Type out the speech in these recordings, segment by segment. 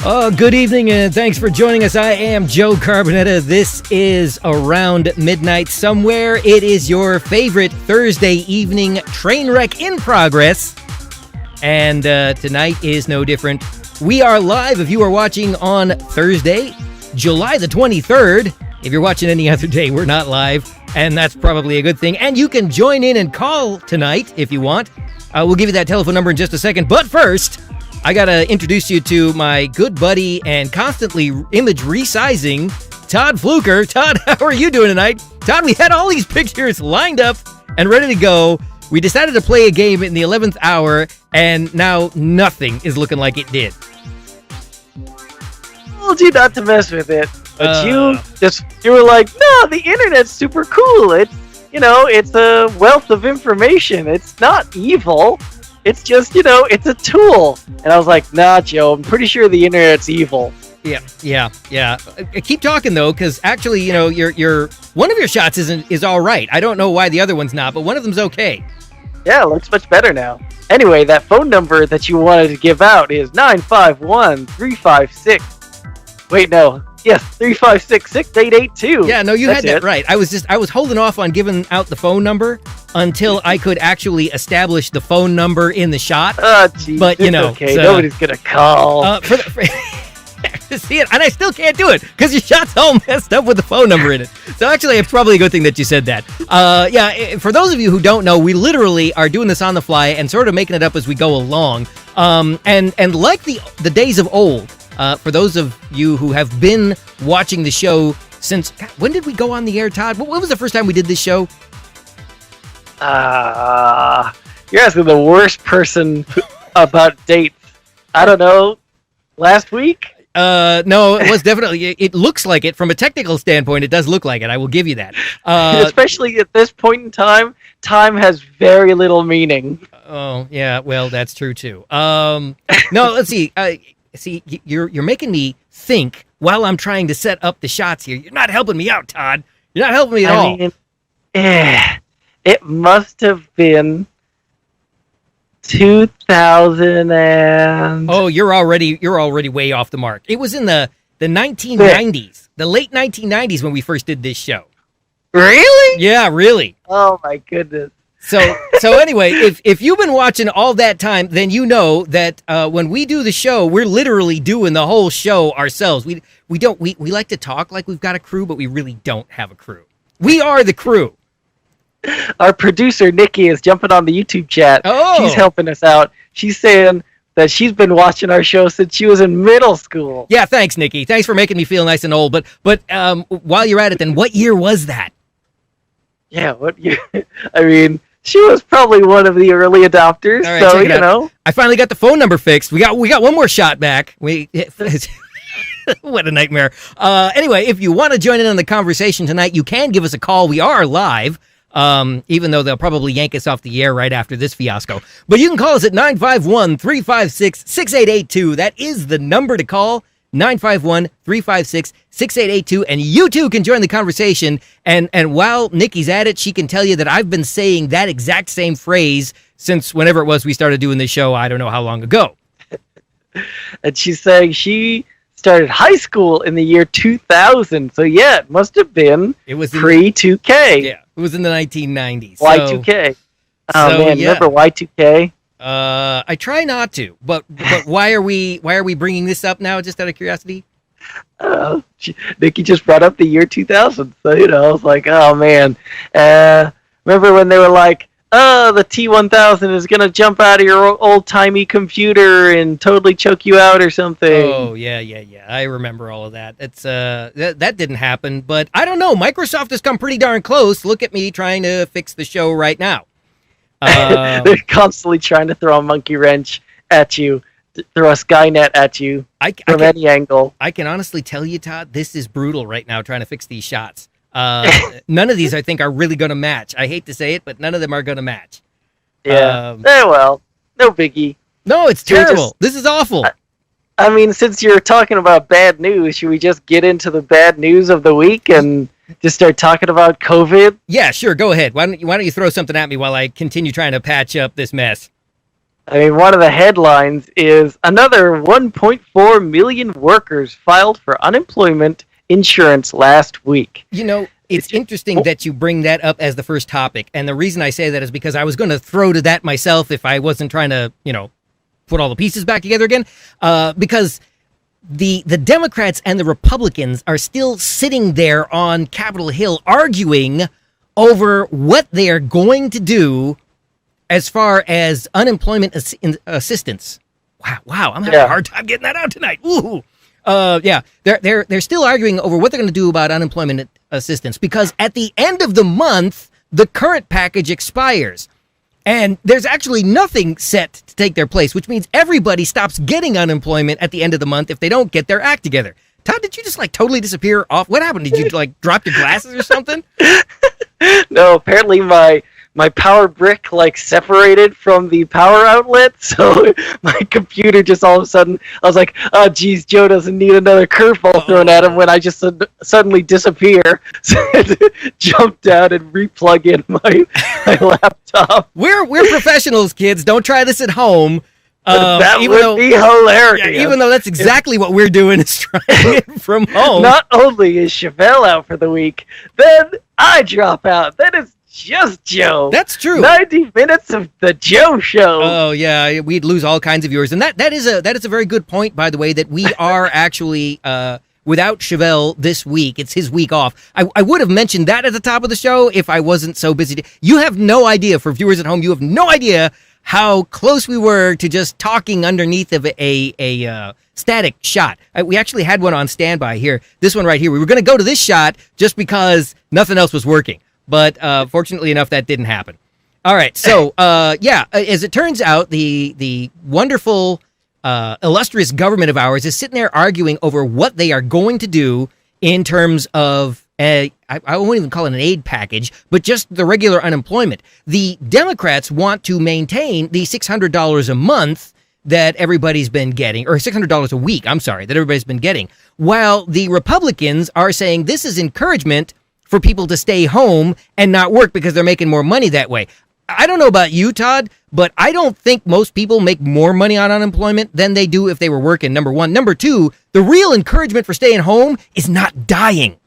Oh, good evening, and thanks for joining us. I am Joe Carbonetta. This is Around Midnight Somewhere. It is your favorite Thursday evening train wreck in progress, and tonight is no different. We are live if you are watching on Thursday, July the 23rd. If you're watching any other day, we're not live, and that's probably a good thing. And you can join in and call tonight if you want. We'll give you that telephone number in just a second, but first, I gotta introduce you to my good buddy and constantly image resizing, Todd Fluker. Todd, how are you doing tonight? Todd, we had all these pictures lined up and ready to go. We decided to play a game in the 11th hour, and now nothing is looking like it did. I told you not to mess with it, but you were like, no, the internet's super cool. It's a wealth of information. It's not evil. It's just, it's a tool. And I was like, nah, Joe, I'm pretty sure the internet's evil. Yeah. Keep talking, though, because actually, your one of your shots is all right. I don't know why the other one's not, but one of them's okay. Yeah, it looks much better now. Anyway, that phone number that you wanted to give out is 951-356. Wait, no. Yes, 356-6882. Yeah, no, That's had that right. I was holding off on giving out the phone number until I could actually establish the phone number in the shot. Oh, geez. But, okay. Nobody's going to call. See it, and I still can't do it because your shot's all messed up with the phone number in it. So actually, it's probably a good thing that you said that. For those of you who don't know, we literally are doing this on the fly and sort of making it up as we go along. And like the days of old, for those of you who have been watching the show since, when did we go on the air, Todd? When was the first time we did this show? You're asking the worst person about dates. I don't know. Last week? No, it was definitely, it looks like it. From a technical standpoint, it does look like it. I will give you that. Especially at this point in time has very little meaning. Oh, yeah, well, that's true, too. No, let's see. See, you're making me think while I'm trying to set up the shots here. You're not helping me out, Todd. You're not helping me at all. It must have been 2000 and... Oh, you're already way off the mark. It was in the 1990s, the late 1990s when we first did this show. Really? Yeah, really. Oh my goodness. So anyway, if you've been watching all that time, then you know that when we do the show, we're literally doing the whole show ourselves. We like to talk like we've got a crew, but we really don't have a crew. We are the crew. Our producer Nikki is jumping on the YouTube chat. Oh. She's helping us out. She's saying that she's been watching our show since she was in middle school. Yeah, thanks, Nikki. Thanks for making me feel nice and old. But while you're at it, then what year was that? Yeah, what year? I mean, she was probably one of the early adopters, right, so know. I finally got the phone number fixed. We got one more shot back. What a nightmare. Anyway, if you want to join in on the conversation tonight, you can give us a call. We are live, even though they'll probably yank us off the air right after this fiasco. But you can call us at 951-356-6882. That is the number to call. 951-356-6882, and you too can join the conversation. And while Nikki's at it, she can tell you that I've been saying that exact same phrase since whenever it was we started doing this show, I don't know how long ago. And she's saying she started high school in the year 2000, so yeah, it must have been pre-2K. Yeah, it was in the 1990s. Y2K. Remember Y2K? I try not to, but why are we bringing this up now? Just out of curiosity. Nikki just brought up the year 2000, so I was like, oh man. Remember when they were like, the T-1000 is gonna jump out of your old-timey computer and totally choke you out or something. Oh, yeah. I remember all of that. It's that didn't happen, but I don't know. Microsoft has come pretty darn close. Look at me trying to fix the show right now. They're constantly trying to throw a monkey wrench at you, throw a Skynet at you from any angle. I can honestly tell you, Todd, this is brutal right now trying to fix these shots. None of these, I think, are really going to match. I hate to say it, but none of them are going to match. Yeah. Well, no biggie. No, it's terrible. This is awful. I mean, since you're talking about bad news, should we just get into the bad news of the week and just start talking about COVID? Yeah, sure. Go ahead. Why don't you throw something at me while I continue trying to patch up this mess? I mean, one of the headlines is another 1.4 million workers filed for unemployment insurance last week. You know, it's interesting that you bring that up as the first topic. And the reason I say that is because I was going to throw to that myself if I wasn't trying to, put all the pieces back together again. Because the Democrats and the Republicans are still sitting there on Capitol Hill arguing over what they are going to do as far as unemployment assistance. Wow, I'm having a hard time getting that out tonight. Ooh. They're still arguing over what they're going to do about unemployment assistance because at the end of the month, the current package expires. And there's actually nothing set to take their place, which means everybody stops getting unemployment at the end of the month if they don't get their act together. Todd, did you just totally disappear off? What happened? Did you drop your glasses or something? No, apparently my power brick separated from the power outlet, so my computer just all of a sudden, I was like, oh geez, Joe doesn't need another curveball thrown at him when I just suddenly disappear. So I had to jump down and replug in my laptop. We're professionals, kids. Don't try this at home. That would be hilarious. Yeah, even though that's exactly what we're doing is trying it from home. Not only is Chevelle out for the week, then I drop out. Then it's just Joe. That's true. 90 minutes of the Joe Show. Oh yeah, we'd lose all kinds of viewers, and that is a very good point, by the way. That we are actually without Chevelle this week. It's his week off. I would have mentioned that at the top of the show if I wasn't so busy. You have no idea, for viewers at home. You have no idea how close we were to just talking underneath of a static shot. We actually had one on standby here. This one right here. We were going to go to this shot just because nothing else was working. But fortunately enough, that didn't happen. All right. So, as it turns out, the wonderful, illustrious government of ours is sitting there arguing over what they are going to do in terms of, I won't even call it an aid package, but just the regular unemployment. The Democrats want to maintain the $600 a month that everybody's been getting, or $600 a week, I'm sorry, that everybody's been getting, while the Republicans are saying this is encouragement for people to stay home and not work because they're making more money that way. I don't know about you, Todd, but I don't think most people make more money on unemployment than they do if they were working, number one. Number two, the real encouragement for staying home is not dying.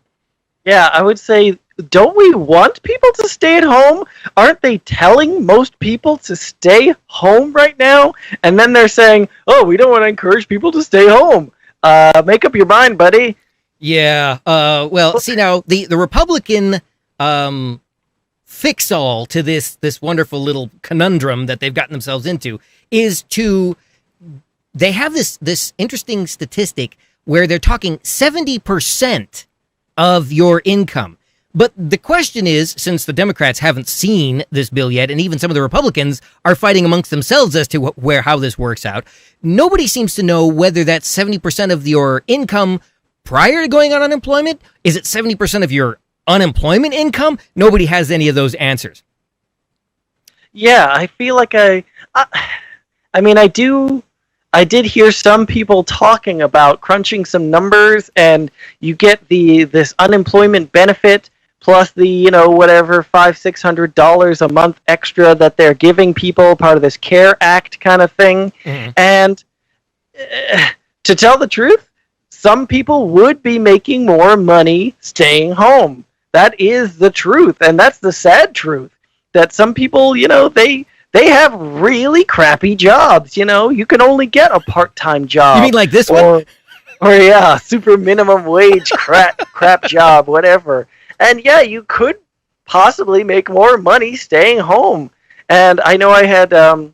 Yeah, I would say, don't we want people to stay at home? Aren't they telling most people to stay home right now? And then they're saying, oh, we don't want to encourage people to stay home. Make up your mind, buddy. Yeah, well, see now, the Republican fix-all to this wonderful little conundrum that they've gotten themselves into is they have this interesting statistic where they're talking 70% of your income. But the question is, since the Democrats haven't seen this bill yet, and even some of the Republicans are fighting amongst themselves as to how this works out, nobody seems to know whether that's 70% of your income prior to going on unemployment? Is it 70% of your unemployment income? Nobody has any of those answers. Yeah, I feel like I did hear some people talking about crunching some numbers, and you get this unemployment benefit plus the whatever $500-600 a month extra that they're giving people, part of this CARE Act kind of thing. Mm-hmm. And to tell the truth, some people would be making more money staying home. That is the truth, and that's the sad truth. That some people, they have really crappy jobs. You can only get a part-time job. You mean like this one? Or yeah, super minimum wage crap job, whatever. And yeah, you could possibly make more money staying home. And I know I had a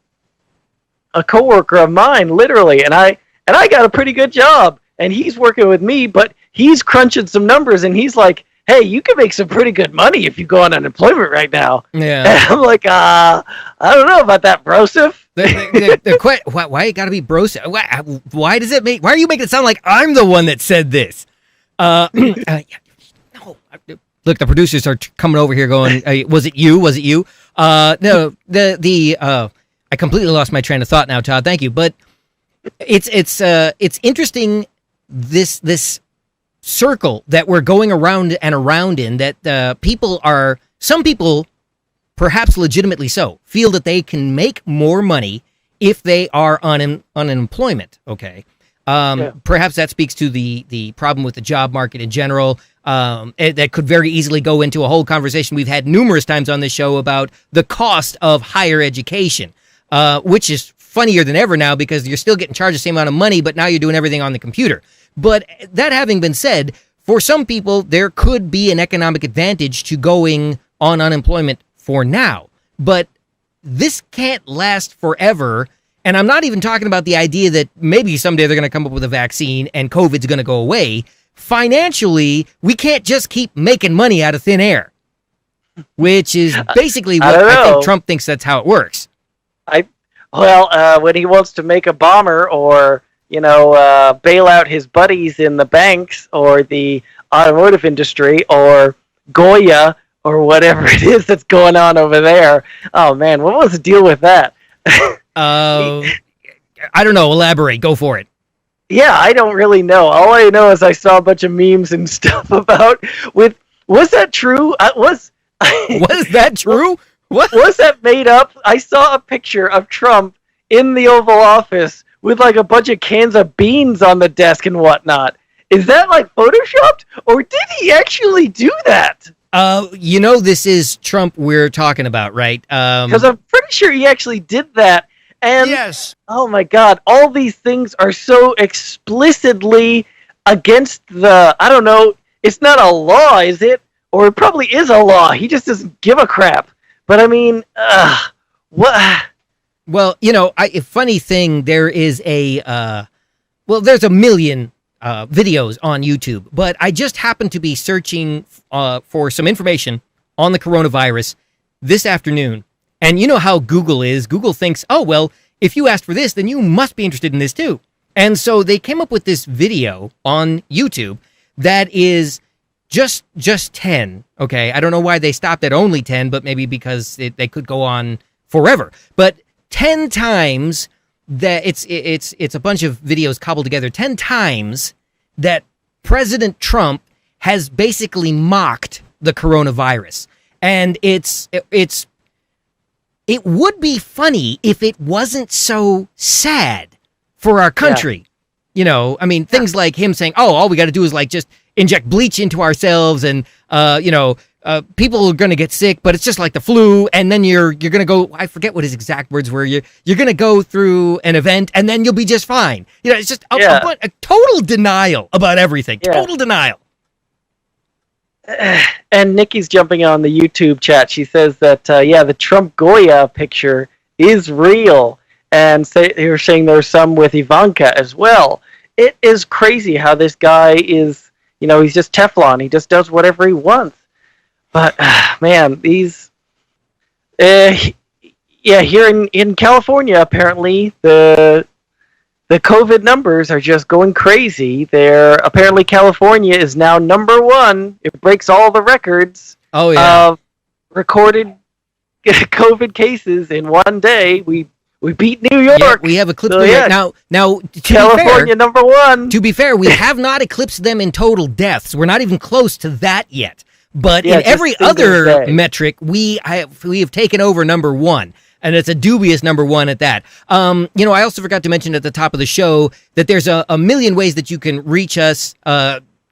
coworker of mine, literally, and I got a pretty good job, and he's working with me, but he's crunching some numbers, and he's like, hey, you can make some pretty good money if you go on unemployment right now. Yeah. And I'm like, I don't know about that, brosif. Why it gotta be brosif? Why does it make? Why are you making it sound like I'm the one that said this? No. Look, the producers are coming over here going, was it you? Was it you? No, I completely lost my train of thought now, Todd. Thank you. But it's interesting, this circle that we're going around and around in, that some people, perhaps legitimately so, feel that they can make more money if they are on unemployment. Okay. Perhaps that speaks to the problem with the job market in general. That could very easily go into a whole conversation we've had numerous times on this show about the cost of higher education, which is funnier than ever now because you're still getting charged the same amount of money, but now you're doing everything on the computer. But that having been said, for some people, there could be an economic advantage to going on unemployment for now. But this can't last forever. And I'm not even talking about the idea that maybe someday they're going to come up with a vaccine and COVID's going to go away. Financially, we can't just keep making money out of thin air, which is basically what I think Trump thinks that's how it works. When he wants to make a bomber or bail out his buddies in the banks or the automotive industry or Goya or whatever it is that's going on over there. Oh, man, what was the deal with that? I don't know. Elaborate. Go for it. Yeah, I don't really know. All I know is I saw a bunch of memes and stuff about was that true? Was that true? What? Was that made up? I saw a picture of Trump in the Oval Office with like a bunch of cans of beans on the desk and whatnot. Is that like photoshopped, or did he actually do that? This is Trump we're talking about, right? Because I'm pretty sure he actually did that. And yes. Oh my God, all these things are so explicitly against the, I don't know, it's not a law, is it? Or it probably is a law. He just doesn't give a crap. But I mean, what? Well, a funny thing, there is there's a million videos on YouTube, but I just happened to be searching for some information on the coronavirus this afternoon. And you know how Google is. Google thinks, oh, well, if you asked for this, then you must be interested in this too. And so they came up with this video on YouTube that is just 10. Okay, I don't know why they stopped at only 10, but maybe because they could go on forever. But 10 times that it's a bunch of videos cobbled together, 10 times that President Trump has basically mocked the coronavirus. And it would be funny if it wasn't so sad for our country. Yeah. Things like him saying, oh, all we got to do is like just inject bleach into ourselves and, people are going to get sick, but it's just like the flu. And then you're going to go, I forget what his exact words were. You're going to go through an event and then you'll be just fine. It's just a total denial about everything. Yeah. Total denial. And Nikki's jumping on the YouTube chat. She says that, the Trump Goya picture is real. And you're saying there's some with Ivanka as well. It is crazy how this guy is, he's just Teflon. He just does whatever he wants. But, man, these... here in California, apparently, the COVID numbers are just going crazy. Apparently California is now number one. It breaks all the records of recorded COVID cases in one day. We beat New York. Yeah, we have eclipsed New York. Now, California number one. To be fair, we have not eclipsed them in total deaths. We're not even close to that yet. But in every other metric, we have taken over number one. And it's a dubious number one at that. I also forgot to mention at the top of the show that there's a million ways that you can reach us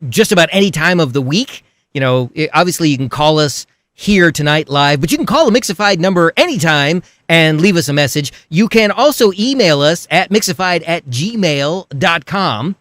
just about any time of the week. Obviously you can call us here tonight live, but you can call the Mixified number anytime and leave us a message. You can also email us at mixified@gmail.com.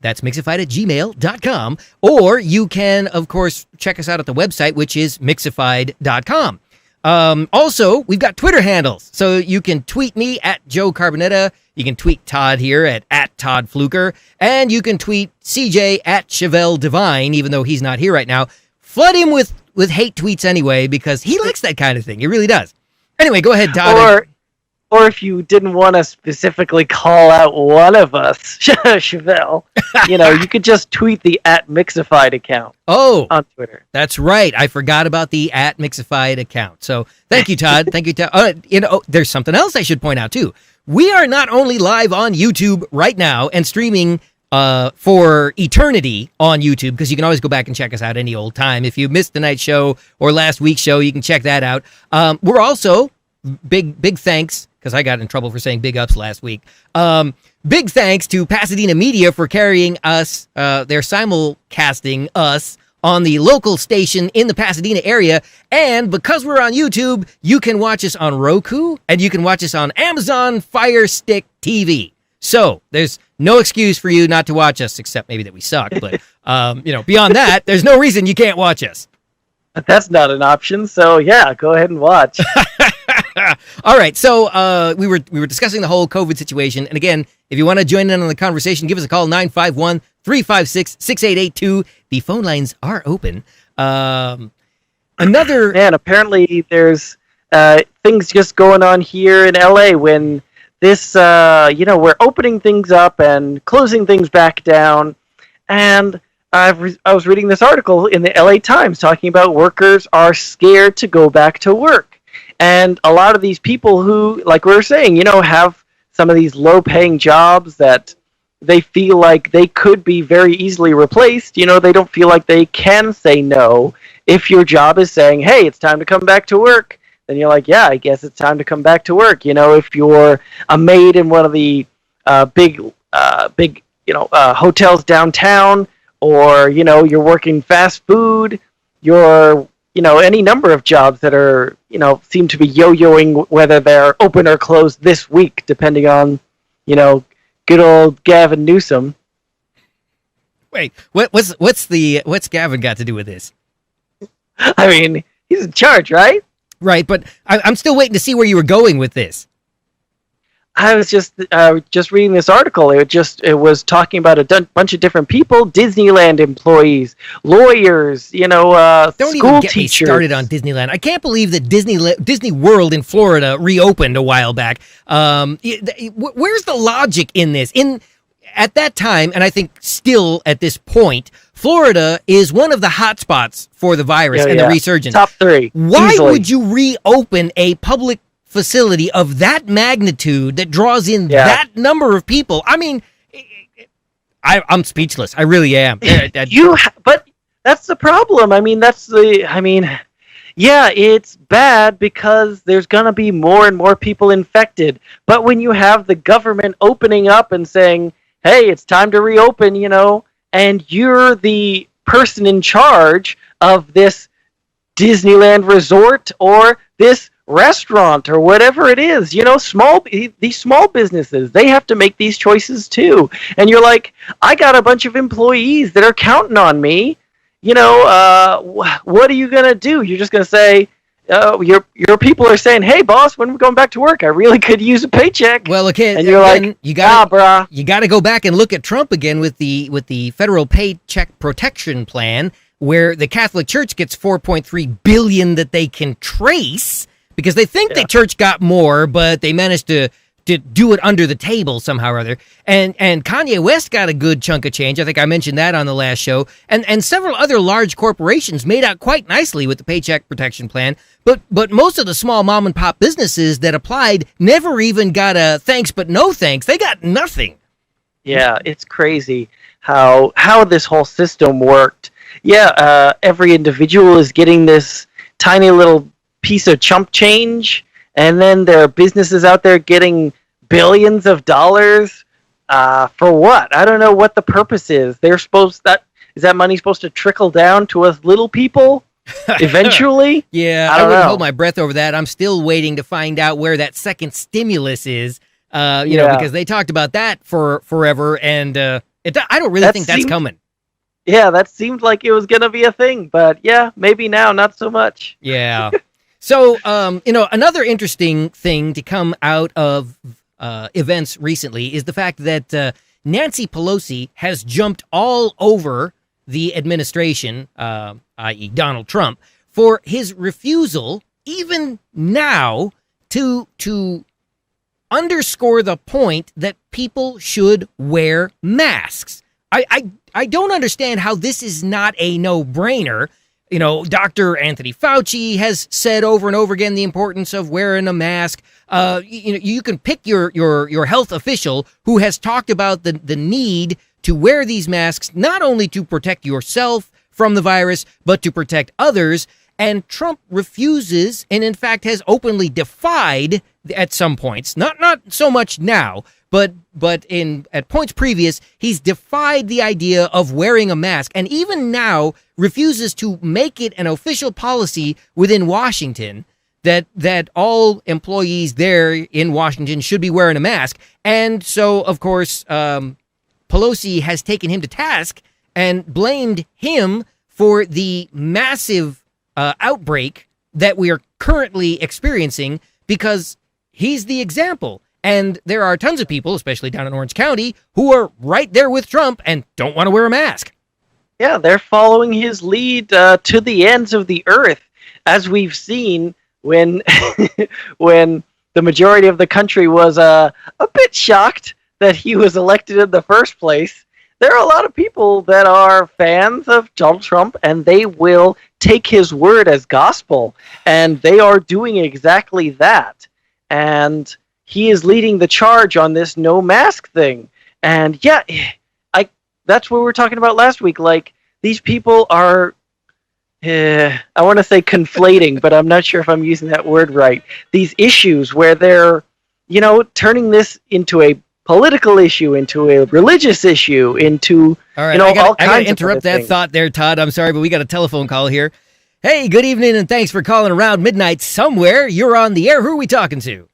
That's mixified@gmail.com. Or you can, of course, check us out at the website, which is mixified.com. Also, we've got Twitter handles. So you can tweet me at Joe Carbonetta. You can tweet Todd here at Todd Fluker. And you can tweet CJ at Chevelle Divine, even though he's not here right now. Flood him with hate tweets anyway, because he likes that kind of thing. He really does. Anyway, go ahead, Todd. Or if you didn't want to specifically call out one of us, Chevelle, you could just tweet the @Mixified account. On Twitter. That's right. I forgot about the @Mixified account. So thank you, Todd. Thank you, Todd. There's something else I should point out too. We are not only live on YouTube right now and streaming for eternity on YouTube, because you can always go back and check us out any old time. If you missed tonight's show or last week's show, you can check that out. We're also big thanks, because I got in trouble for saying big ups last week. Big thanks to Pasadena Media for carrying us. They're simulcasting us on the local station in the Pasadena area. And because we're on YouTube, you can watch us on Roku, and you can watch us on Amazon Fire Stick TV. So there's no excuse for you not to watch us, except maybe that we suck. But, beyond that, there's no reason you can't watch us. But that's not an option. So, yeah, go ahead and watch. All right, so we were discussing the whole COVID situation, and again, if you want to join in on the conversation, give us a call, 951-356-6882. The phone lines are open. Apparently there's things just going on here in LA when this, we're opening things up and closing things back down, and I was reading this article in the LA Times talking about workers are scared to go back to work. And a lot of these people who, like we were saying, have some of these low-paying jobs that they feel like they could be very easily replaced. They don't feel like they can say no. If your job is saying, hey, it's time to come back to work, then you're like, yeah, I guess it's time to come back to work. If you're a maid in one of the big hotels downtown, or, you're working fast food, you're any number of jobs that are, seem to be yo-yoing whether they're open or closed this week, depending on, good old Gavin Newsom. Wait, what's Gavin got to do with this? I mean, he's in charge, right? Right, but I'm still waiting to see where you were going with this. I was just reading this article. It was talking about a bunch of different people: Disneyland employees, lawyers, Don't school even get teachers. me started on Disneyland. I can't believe that Disney World in Florida reopened a while back. Where's the logic in this? At that time, and I think still at this point, Florida is one of the hot spots for the virus and the resurgence. Top 3. Why easily. would you reopen a public facility of that magnitude that draws in that number of people? I mean, I'm speechless. I really am. But that's the problem. It's bad because there's going to be more and more people infected. But when you have the government opening up and saying, hey, it's time to reopen, and you're the person in charge of this Disneyland resort or this restaurant or whatever it is, these small businesses, they have to make these choices too. And you're like, I got a bunch of employees that are counting on me. What are you going to do? You're just going to say, your people are saying, hey boss, when are we going back to work? I really could use a paycheck. Well, okay. And you're like, you got brah. You got to go back and look at Trump again with the federal paycheck protection plan, where the Catholic Church gets $4.3 billion that they can trace, because they think the church got more, but they managed to do it under the table somehow or other. And Kanye West got a good chunk of change. I think I mentioned that on the last show. And several other large corporations made out quite nicely with the Paycheck Protection Plan. But most of the small mom and pop businesses that applied never even got a thanks but no thanks. They got nothing. Yeah, it's crazy how this whole system worked. Yeah, every individual is getting this tiny little piece of chump change, and then there are businesses out there getting billions of dollars for what? I don't know what the purpose is. Is that money supposed to trickle down to us little people eventually? Yeah, I wouldn't hold my breath over that. I'm still waiting to find out where that second stimulus is. Because they talked about that for forever, and I don't really think that's coming. Yeah, that seemed like it was going to be a thing, but yeah, maybe now, not so much. Yeah. So, another interesting thing to come out of events recently is the fact that Nancy Pelosi has jumped all over the administration, i.e. Donald Trump, for his refusal, even now, to underscore the point that people should wear masks. I don't understand how this is not a no-brainer. Dr. Anthony Fauci has said over and over again the importance of wearing a mask. You can pick your health official who has talked about the need to wear these masks, not only to protect yourself from the virus, but to protect others. And Trump refuses, and in fact has openly defied at some points, not so much now, but at points previous, he's defied the idea of wearing a mask, and even now refuses to make it an official policy within Washington that all employees there in Washington should be wearing a mask. And so, of course, Pelosi has taken him to task and blamed him for the massive outbreak that we are currently experiencing, because he's the example. And there are tons of people, especially down in Orange County, who are right there with Trump and don't want to wear a mask. Yeah, they're following his lead to the ends of the earth, as we've seen when when the majority of the country was a bit shocked that he was elected in the first place. There are a lot of people that are fans of Donald Trump, and they will take his word as gospel, and they are doing exactly that. And he is leading the charge on this no mask thing. And yeah, that's what we were talking about last week. Like, these people are, I want to say conflating, but I'm not sure if I'm using that word right. These issues where they're, turning this into a political issue, into a religious issue, into, all right, all kinds of I got to interrupt that things. thought there, Todd. I'm sorry, but we got a telephone call here. Hey, good evening, and thanks for calling Around Midnight Somewhere. You're on the air. Who are we talking to?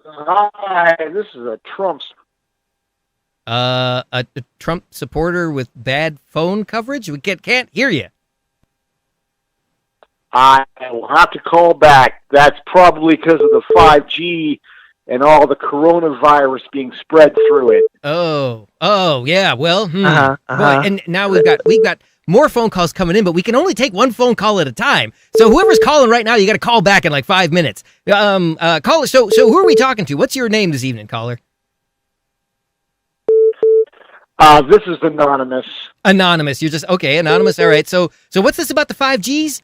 Hi, this is a Trump. A Trump supporter with bad phone coverage? We can't hear you. I will have to call back. That's probably because of the 5G and all the coronavirus being spread through it. Oh, yeah. Well, Uh-huh. Boy, and now we've got more phone calls coming in, but we can only take one phone call at a time. So whoever's calling right now, you got to call back in like 5 minutes. Caller. So who are we talking to? What's your name this evening, caller? This is Anonymous. Anonymous. You're just okay. Anonymous. All right. So what's this about the 5Gs?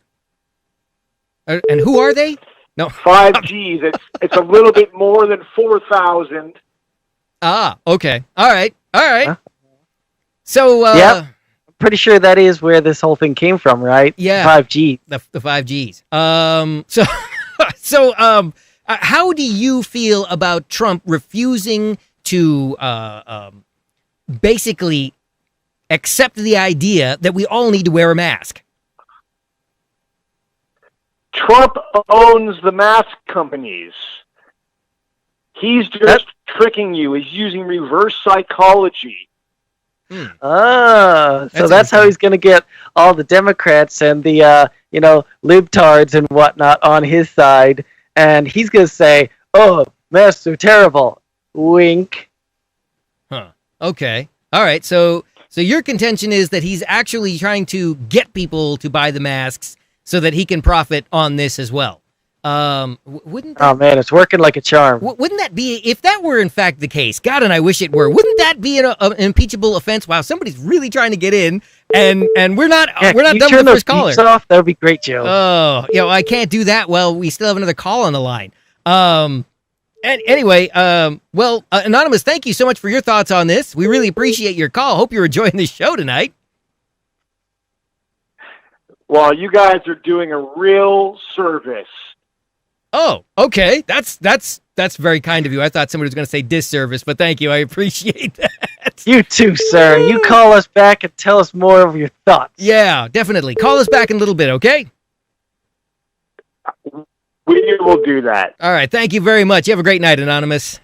And who are they? No. 5Gs. It's a little bit more than 4,000. Ah. Okay. All right. Huh? So. Yep. Pretty sure that is where this whole thing came from, right? Yeah. 5G. The 5Gs. How do you feel about Trump refusing to basically accept the idea that we all need to wear a mask? Trump owns the mask companies. He's just tricking you. He's using reverse psychology. So that's how he's going to get all the Democrats and the, libtards and whatnot on his side. And he's going to say, oh, masks are terrible. Wink. Huh. Okay. All right. So your contention is that he's actually trying to get people to buy the masks so that he can profit on this as well. Wouldn't that, oh man, it's working like a charm. Wouldn't that be, if that were in fact the case, God, and I wish it were, wouldn't that be an impeachable offense? Wow, somebody's really trying to get in, and we're not done with the first caller. Off? That would be great, Joe. Oh, I can't do that. Well, we still have another call on the line. Anyway, Anonymous, thank you so much for your thoughts on this. We really appreciate your call. Hope you're enjoying the show tonight. Well, you guys are doing a real service. Oh, okay. That's very kind of you. I thought somebody was going to say disservice, but thank you. I appreciate that. You too, sir. You call us back and tell us more of your thoughts. Yeah, definitely. Call us back in a little bit, okay? We will do that. All right. Thank you very much. You have a great night, Anonymous.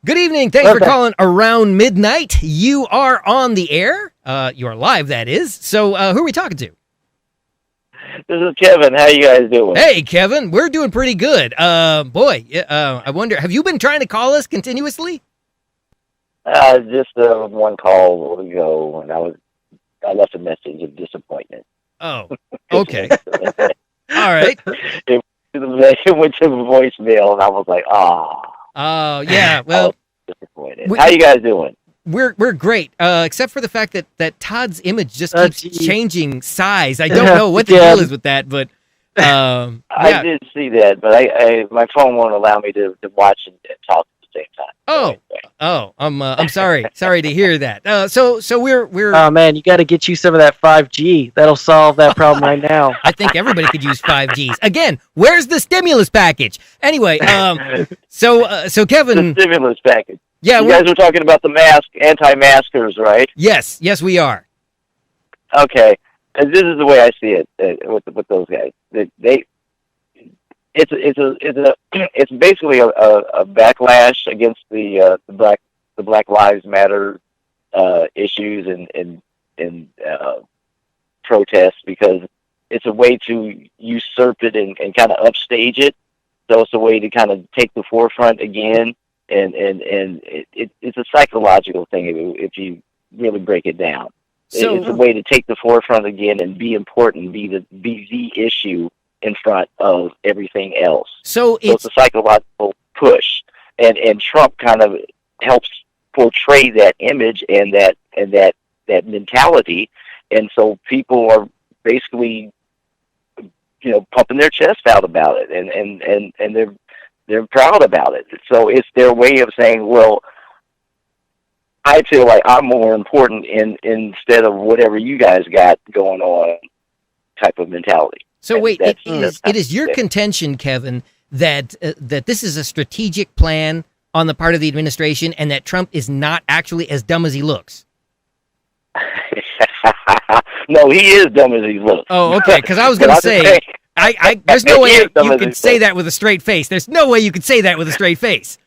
Good evening. Thanks for calling Around Midnight. You are on the air. You are live, that is. So who are we talking to? This is Kevin. How you guys doing? Hey, Kevin, we're doing pretty good. I wonder, have you been trying to call us continuously? Just one call ago, and I left a message of disappointment. Oh, okay. All right. It went to voicemail, and I was like, Oh, yeah. Well, disappointed. How you guys doing? We're great, except for the fact that Todd's image just keeps changing size. I don't know what the deal is with that, but yeah. I did see that, but I my phone won't allow me to watch and talk at the same time. I'm sorry. Sorry to hear that. So we're. Oh man, you got to get you some of that 5G. That'll solve that problem right now. I think everybody could use 5Gs. Again, where's the stimulus package? Anyway, so Kevin, the stimulus package. Yeah, you guys were talking about the anti-maskers, right? Yes, we are. Okay, and this is the way I see it with those guys. It's basically a backlash against the Black Lives Matter issues and protests, because it's a way to usurp it and kind of upstage it. So it's a way to kind of take the forefront again. And it's a psychological thing if you really break it down. So, it's a way to take the forefront again and be important, be the issue in front of everything else. So it's a psychological push, and Trump kind of helps portray that image and that mentality, and so people are basically, pumping their chest out about it, and they're proud about it. So it's their way of saying, well, I feel like I'm more important instead of whatever you guys got going on type of mentality. So wait, it is your contention, Kevin, that this is a strategic plan on the part of the administration and that Trump is not actually as dumb as he looks? No, he is dumb as he looks. Oh, okay, because I was going to say... there's no way you could say that with a straight face. There's no way you could say that with a straight face.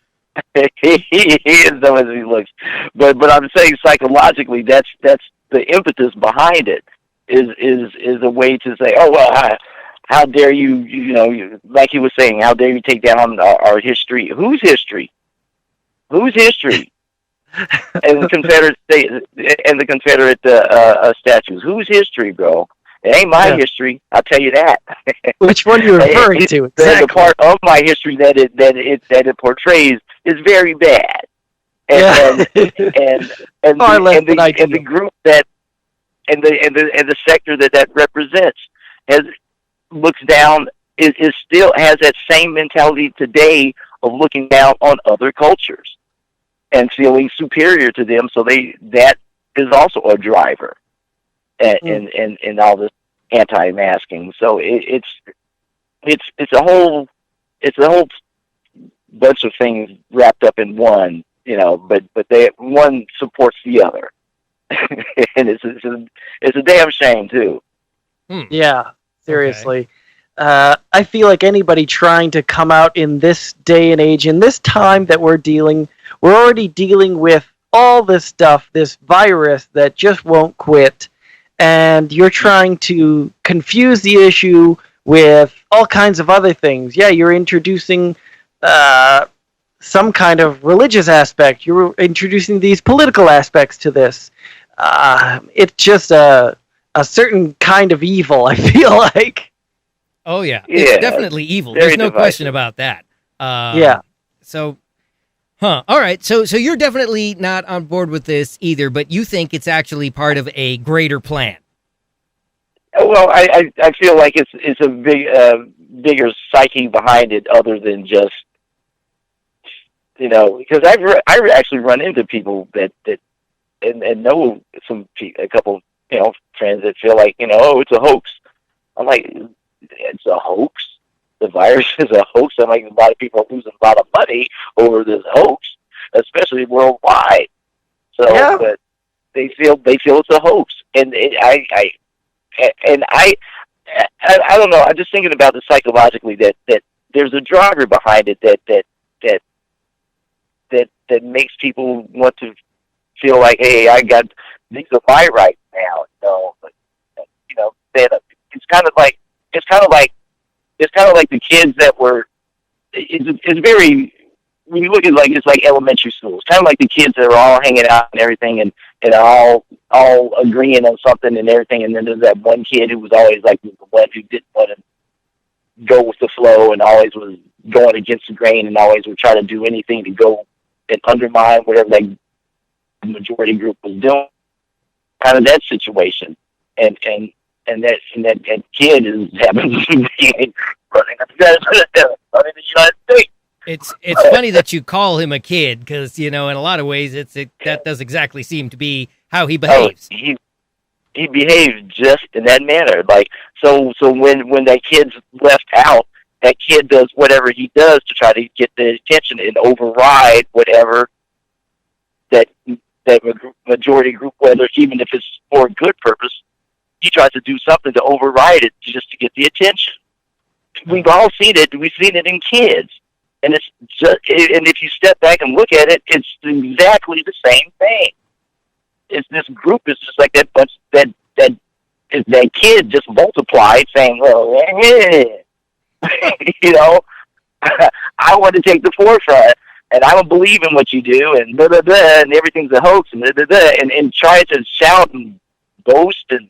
He is dumb as he looks, but I'm saying psychologically, that's the impetus behind it. Is a way to say, oh well, how dare you? Like he was saying, how dare you take down our history? Whose history? Whose history? And the Confederate state and the Confederate statues. Whose history, bro? It ain't my history, I'll tell you that. Which one are you referring to? Exactly. The part of my history that it portrays is very bad. And the group that and the sector that represents looks down is still has that same mentality today of looking down on other cultures and feeling superior to them. So that is also a driver. And all this anti-masking, so it's a whole bunch of things wrapped up in one, but one supports the other, and it's a damn shame too. Yeah, seriously. Okay. I feel like anybody trying to come out in this day and age, in this time that we're already dealing with all this stuff, this virus that just won't quit. And you're trying to confuse the issue with all kinds of other things. Yeah, you're introducing some kind of religious aspect. You're introducing these political aspects to this. It's just a certain kind of evil, I feel like. Oh, yeah. It's definitely evil. There's no question about that. Yeah. So... All right. So you're definitely not on board with this either, but you think it's actually part of a greater plan. Well, I feel like it's a bigger psyche behind it, other than just because I actually run into people that and know a couple friends that feel like oh, it's a hoax. I'm like, it's a hoax. The virus is a hoax. I'm like, a lot of people are losing a lot of money over this hoax, especially worldwide. So, yeah. But they feel it's a hoax, and I don't know. I'm just thinking about it psychologically that there's a driver behind it that makes people want to feel like, hey, these are my rights now. It's kind of like it's kind of like the kids that were. It's very, when you look at it's like elementary school. It's kind of like the kids that are all hanging out and everything, and all agreeing on something and everything. And then there's that one kid who was always like the one who didn't want to go with the flow and always was going against the grain and always would try to do anything to go and undermine whatever the majority group was doing. Kind of that situation, and that kid happens to be running the United States. It's funny that you call him a kid because in a lot of ways that does exactly seem to be how he behaves. Oh, he behaves just in that manner. So when that kid's left out, that kid does whatever he does to try to get the attention and override whatever that majority group, whether even if it's for a good purpose, he tries to do something to override it just to get the attention. We've all seen it. We've seen it in kids. And it's just, and if you step back and look at it, it's exactly the same thing. It's this group is just like that bunch that kid just multiplied, saying, "Well, I want to take the forefront, and I don't believe in what you do, and blah blah blah, and everything's a hoax, and blah blah blah," and try to shout and boast and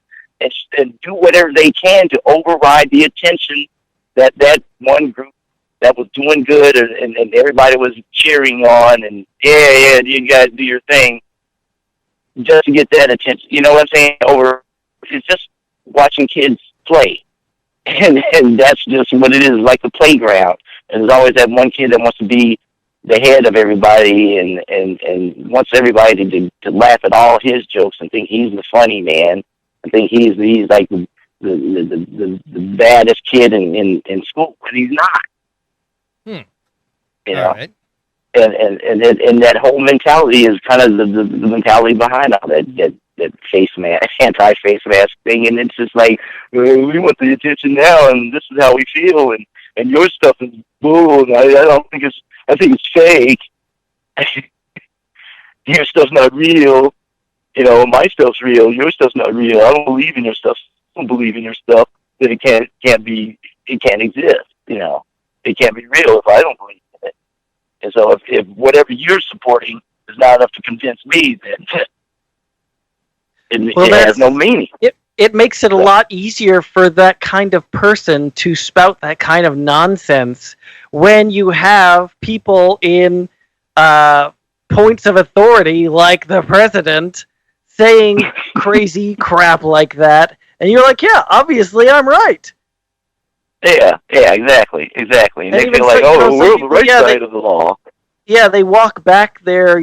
do whatever they can to override the attention that one group that was doing good and everybody was cheering on, and yeah, you guys do your thing, just to get that attention. You know what I'm saying? It's just watching kids play, and that's just what it is, like the playground. And there's always that one kid that wants to be the head of everybody and wants everybody to laugh at all his jokes and think he's the funny man. I think he's like the baddest kid in school, but he's not. You know, right. and that whole mentality is kind of the mentality behind all that face mask, anti-face mask thing, and it's just like, we want the attention now, and this is how we feel, and your stuff is bull, and I think it's fake. Your stuff's not real. My stuff's real. Your stuff's not real. I don't believe in your stuff. I don't believe in your stuff. That it can't exist. It can't be real if I don't believe in it. And so if whatever you're supporting is not enough to convince me, then it has no meaning. It makes it a lot easier for that kind of person to spout that kind of nonsense when you have people in points of authority like the president saying crazy crap like that, and you're like, yeah, obviously I'm right. Yeah, exactly. And they feel like, we're on the right side of the law. Yeah, they walk back their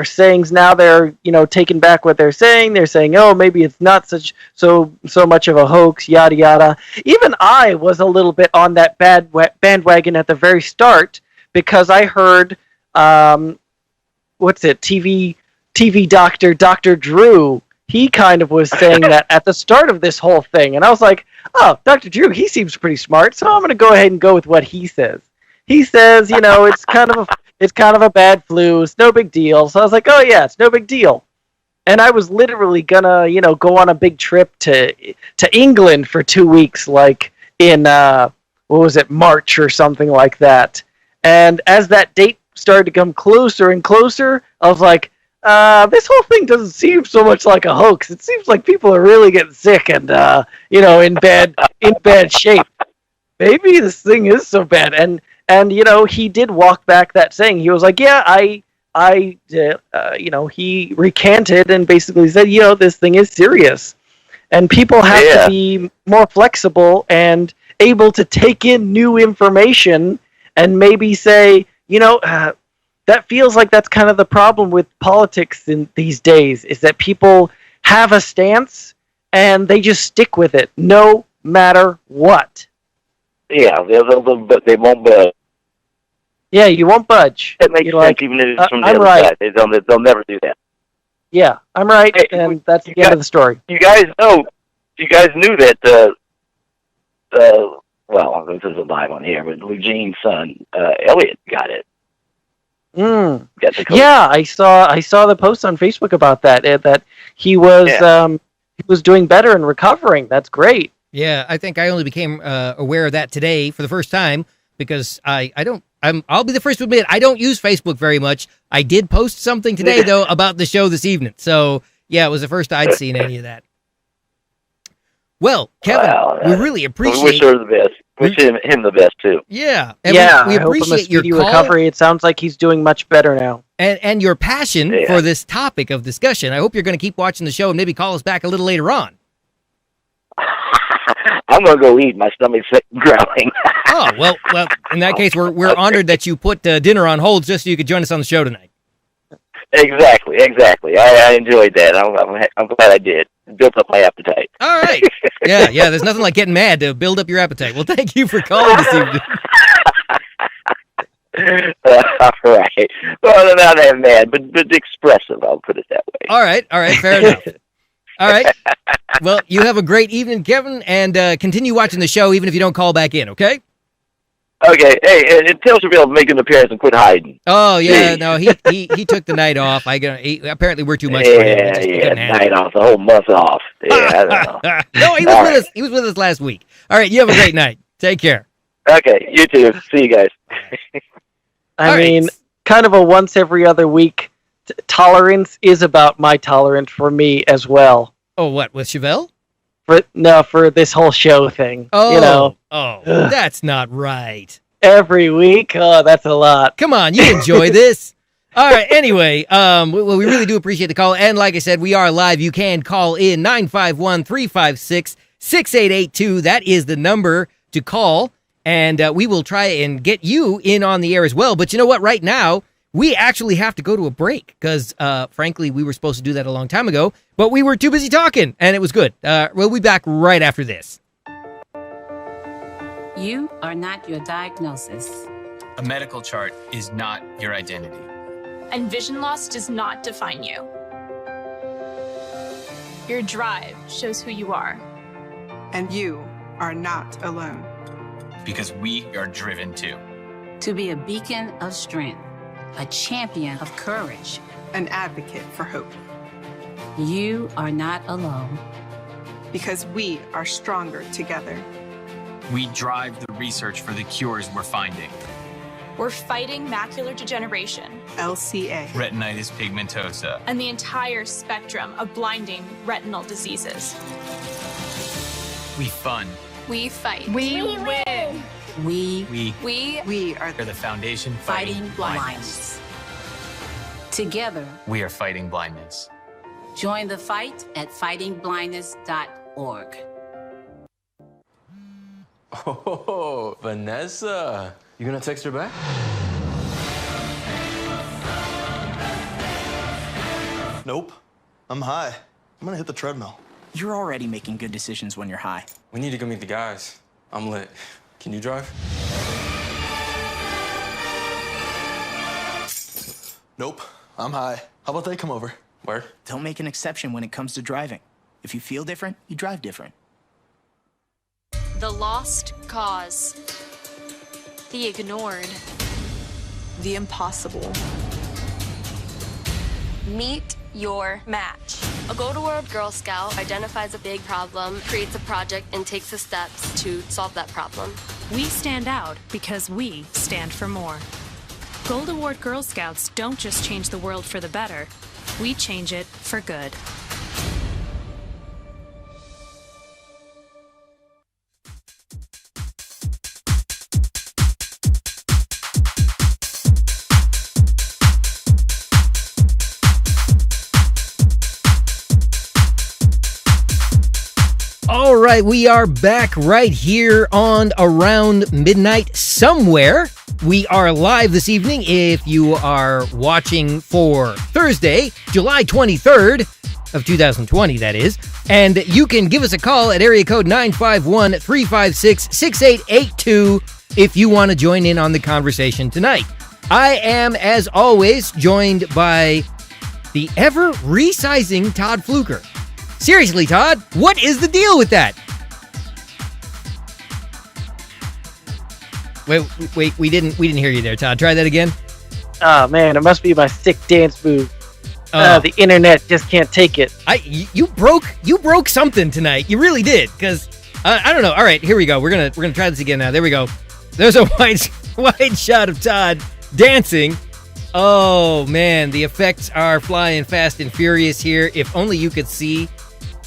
sayings now. They're, taking back what they're saying. They're saying, oh, maybe it's not so much of a hoax, yada, yada. Even I was a little bit on that bandwagon at the very start because I heard, TV doctor, Dr. Drew, he kind of was saying that at the start of this whole thing. And I was like, oh, Dr. Drew, he seems pretty smart, so I'm going to go ahead and go with what he says. He says, it's kind of a bad flu. It's no big deal. So I was like, oh, yeah, it's no big deal. And I was literally going to, go on a big trip to England for 2 weeks, like in, March or something like that. And as that date started to come closer and closer, I was like, this whole thing doesn't seem so much like a hoax. It seems like people are really getting sick and, in bad shape. Maybe this thing is so bad. And he did walk back that saying. He was like, yeah, he recanted and basically said, this thing is serious. And people have to be more flexible and able to take in new information and maybe say, that feels like that's kind of the problem with politics in these days, is that people have a stance and they just stick with it no matter what. Yeah, but they won't budge. Yeah, you won't budge. It makes sense, even if it's from the I'm other right. side. They'll never do that. Yeah, I'm right, and that's the end of the story. You guys knew that, well, this is a live on here, but Eugene's son, Elliot, got it. Yeah, I saw the post on Facebook about that. That he was doing better and recovering. That's great. Yeah, I think I only became aware of that today for the first time because I'll be the first to admit I don't use Facebook very much. I did post something today though about the show this evening. So yeah, it was the first I'd seen any of that. Well, Kevin, we really appreciate. We wish her the best. Wish him the best too. Yeah, and we I hope him a appreciate your speedy call recovery. It sounds like he's doing much better now. and your passion for this topic of discussion. I hope you're going to keep watching the show and maybe call us back a little later on. I'm gonna go eat. My stomach's growling. Oh well. In that case, we're honored that you put dinner on hold just so you could join us on the show tonight. Exactly. I enjoyed that. I'm glad I did. It built up my appetite. All right. Yeah. There's nothing like getting mad to build up your appetite. Well, thank you for calling this evening. All right. Well, not that mad, but expressive. I'll put it that way. All right. Fair enough. All right. Well, you have a great evening, Kevin, and continue watching the show even if you don't call back in, okay? Okay. Hey, tell Seville to make an appearance and quit hiding. Oh, yeah. No, he took the night off. Apparently we're too much for him. Night off, the whole month off. Yeah, I don't know. No, he was with us. He was with us last week. All right. You have a great night. Take care. Okay. You too. See you guys. I mean, kind of a once every other week tolerance is about my tolerance for me as well. Oh, what, with Chevelle? For this whole show thing. Oh, that's not right. Every week? Oh, that's a lot. Come on, you enjoy this. All right, anyway, we really do appreciate the call. And like I said, we are live. You can call in 951-356-6882. That is the number to call. And we will try and get you in on the air as well. But you know what? Right now, we actually have to go to a break because, frankly, we were supposed to do that a long time ago, but we were too busy talking, and it was good. We'll be back right after this. You are not your diagnosis. A medical chart is not your identity. And vision loss does not define you. Your drive shows who you are. And you are not alone. Because we are driven too. To be a beacon of strength. A champion of courage. An advocate for hope. You are not alone. Because we are stronger together. We drive the research for the cures we're finding. We're fighting macular degeneration, LCA, retinitis pigmentosa, and the entire spectrum of blinding retinal diseases. We fund. We fight. We win. We are the foundation fighting blindness. Together, we are fighting blindness. Join the fight at fightingblindness.org. Oh, Vanessa. You gonna text her back? Nope. I'm high. I'm gonna hit the treadmill. You're already making good decisions when you're high. We need to go meet the guys. I'm lit. Can you drive? Nope. I'm high. How about they come over? Where? Don't make an exception when it comes to driving. If you feel different, you drive different. The lost cause. The ignored. The impossible. Meet your match. A Go-to-World Girl Scout identifies a big problem, creates a project, and takes the steps to solve that problem. We stand out because we stand for more. Gold Award Girl Scouts don't just change the world for the better. We change it for good. All right, we are back right here on Around Midnight Somewhere. We are live this evening if you are watching for Thursday, July 23rd of 2020, that is. And you can give us a call at area code 951-356-6882 if you want to join in on the conversation tonight. I am, as always, joined by the ever-resizing Todd Fluker. Seriously, Todd, what is the deal with that? Wait, we didn't hear you there, Todd. Try that again. Oh man, it must be my sick dance move. The internet just can't take it. You broke something tonight. You really did, because I don't know. All right, here we go. We're gonna try this again now. There we go. There's a wide shot of Todd dancing. Oh man, the effects are flying fast and furious here. If only you could see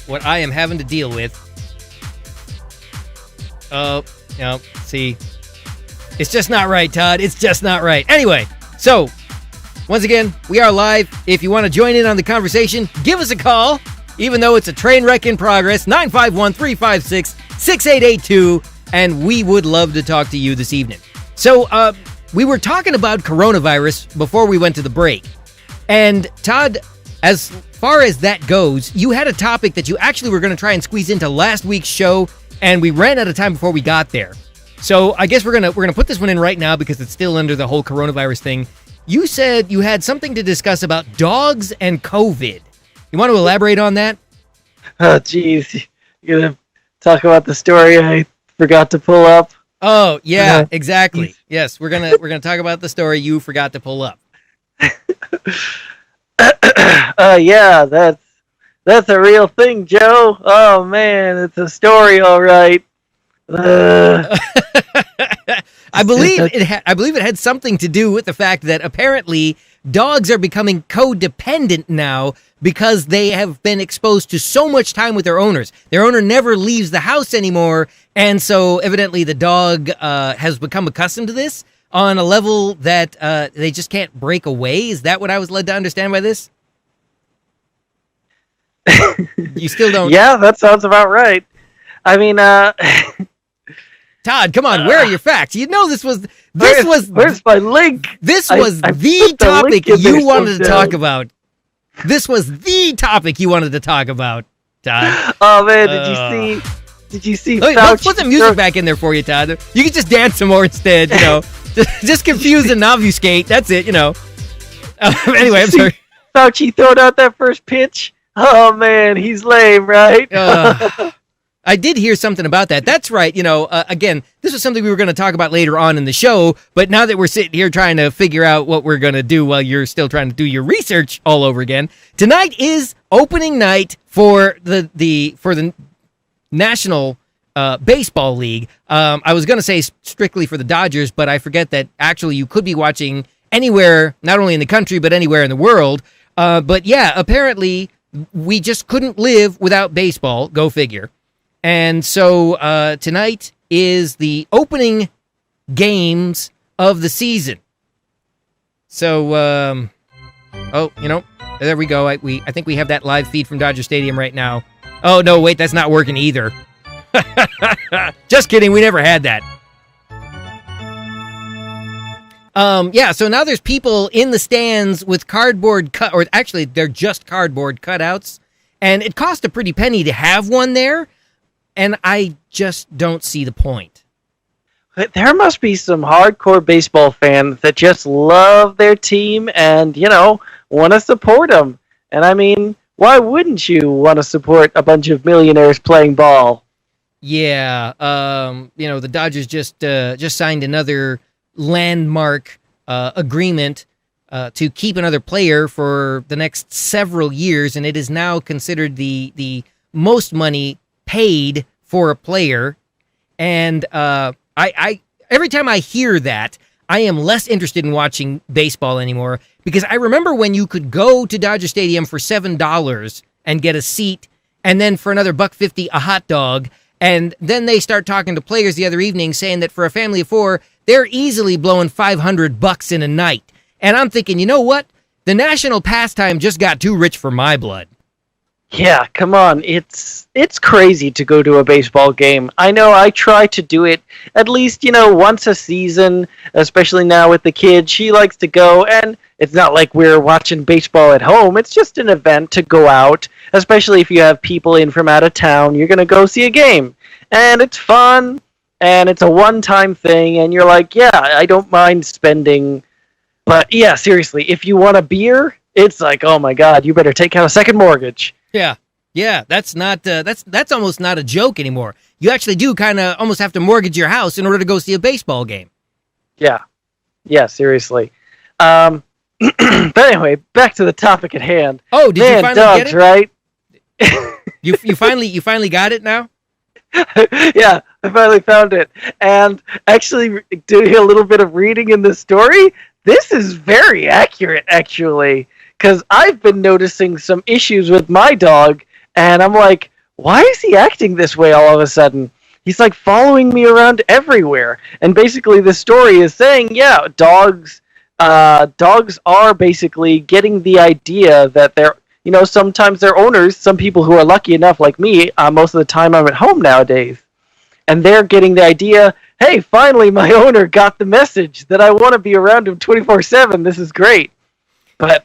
what I am having to deal with. Oh, no, see. It's just not right, Todd. It's just not right. Anyway, so once again, we are live. If you want to join in on the conversation, give us a call. Even though it's a train wreck in progress, 951-356-6882, and we would love to talk to you this evening. So, we were talking about coronavirus before we went to the break. And Todd, as far as that goes, you had a topic that you actually were going to try and squeeze into last week's show, and we ran out of time before we got there. So I guess we're gonna put this one in right now because it's still under the whole coronavirus thing. You said you had something to discuss about dogs and COVID. You want to elaborate on that? Oh, geez. You're going to talk about the story I forgot to pull up? Oh, yeah, exactly. Yes, we're gonna talk about the story you forgot to pull up. Yeah, that's a real thing, Joe. Oh man, it's a story, all right. I believe it had something to do with the fact that apparently dogs are becoming codependent now because they have been exposed to so much time with their owners. Their owner never leaves the house anymore, and so evidently the dog has become accustomed to this on a level that they just can't break away. Is that what I was led to understand by this? You still don't? Yeah, that sounds about right. I mean, Todd, come on, where are your facts? You know where's my link? This was the topic you wanted to talk about. This was the topic you wanted to talk about, Todd. Oh man, did you see let's put the music back in there for you, Todd. You can just dance some more instead, you know. just confuse and obfuscate. That's it, you know. Anyway, I'm sorry. Fauci throwed out that first pitch. Oh man, he's lame, right? I did hear something about that. That's right. You know, again, this was something we were going to talk about later on in the show, but now that we're sitting here trying to figure out what we're going to do while you're still trying to do your research all over again, tonight is opening night for the National Baseball League. I was going to say strictly for the Dodgers, but I forget that actually you could be watching anywhere, not only in the country, but anywhere in the world. But yeah, apparently we just couldn't live without baseball. Go figure. And so tonight is the opening games of the season. So, you know, there we go. I think we have that live feed from Dodger Stadium right now. Oh, no, wait, that's not working either. Just kidding. We never had that. Yeah, so now there's people in the stands with cardboard or actually they're just cardboard cutouts. And it cost a pretty penny to have one there. And I just don't see the point. There must be some hardcore baseball fans that just love their team and, you know, want to support them. And I mean, why wouldn't you want to support a bunch of millionaires playing ball? Yeah, you know, the Dodgers just signed another landmark agreement to keep another player for the next several years, and it is now considered the most money paid for a player. And I every time I hear that, I am less interested in watching baseball anymore, because I remember when you could go to Dodger Stadium for $7 and get a seat, and then for another $1.50 a hot dog. And then they start talking to players the other evening saying that for a family of four, they're easily blowing $500 in a night. And I'm thinking, you know what? The national pastime just got too rich for my blood. Yeah, come on. It's crazy to go to a baseball game. I know I try to do it at least, you know, once a season, especially now with the kid. She likes to go, and it's not like we're watching baseball at home. It's just an event to go out, especially if you have people in from out of town. You're going to go see a game, and it's fun, and it's a one-time thing, and you're like, yeah, I don't mind spending. But yeah, seriously, if you want a beer, it's like, oh my God, you better take out a second mortgage. Yeah, that's not that's almost not a joke anymore. You actually do kind of almost have to mortgage your house in order to go see a baseball game. Yeah, seriously. But anyway, back to the topic at hand. Oh, did you finally dogs, get it? Right? you finally got it now? Yeah, I finally found it. And actually, doing a little bit of reading in the story, this is very accurate, actually. Because I've been noticing some issues with my dog, and I'm like, why is he acting this way all of a sudden? He's like following me around everywhere. And basically the story is saying, yeah, dogs are basically getting the idea that they're, sometimes their owners, some people who are lucky enough like me, most of the time I'm at home nowadays, and they're getting the idea, hey, finally my owner got the message that I want to be around him 24/7. This is great. But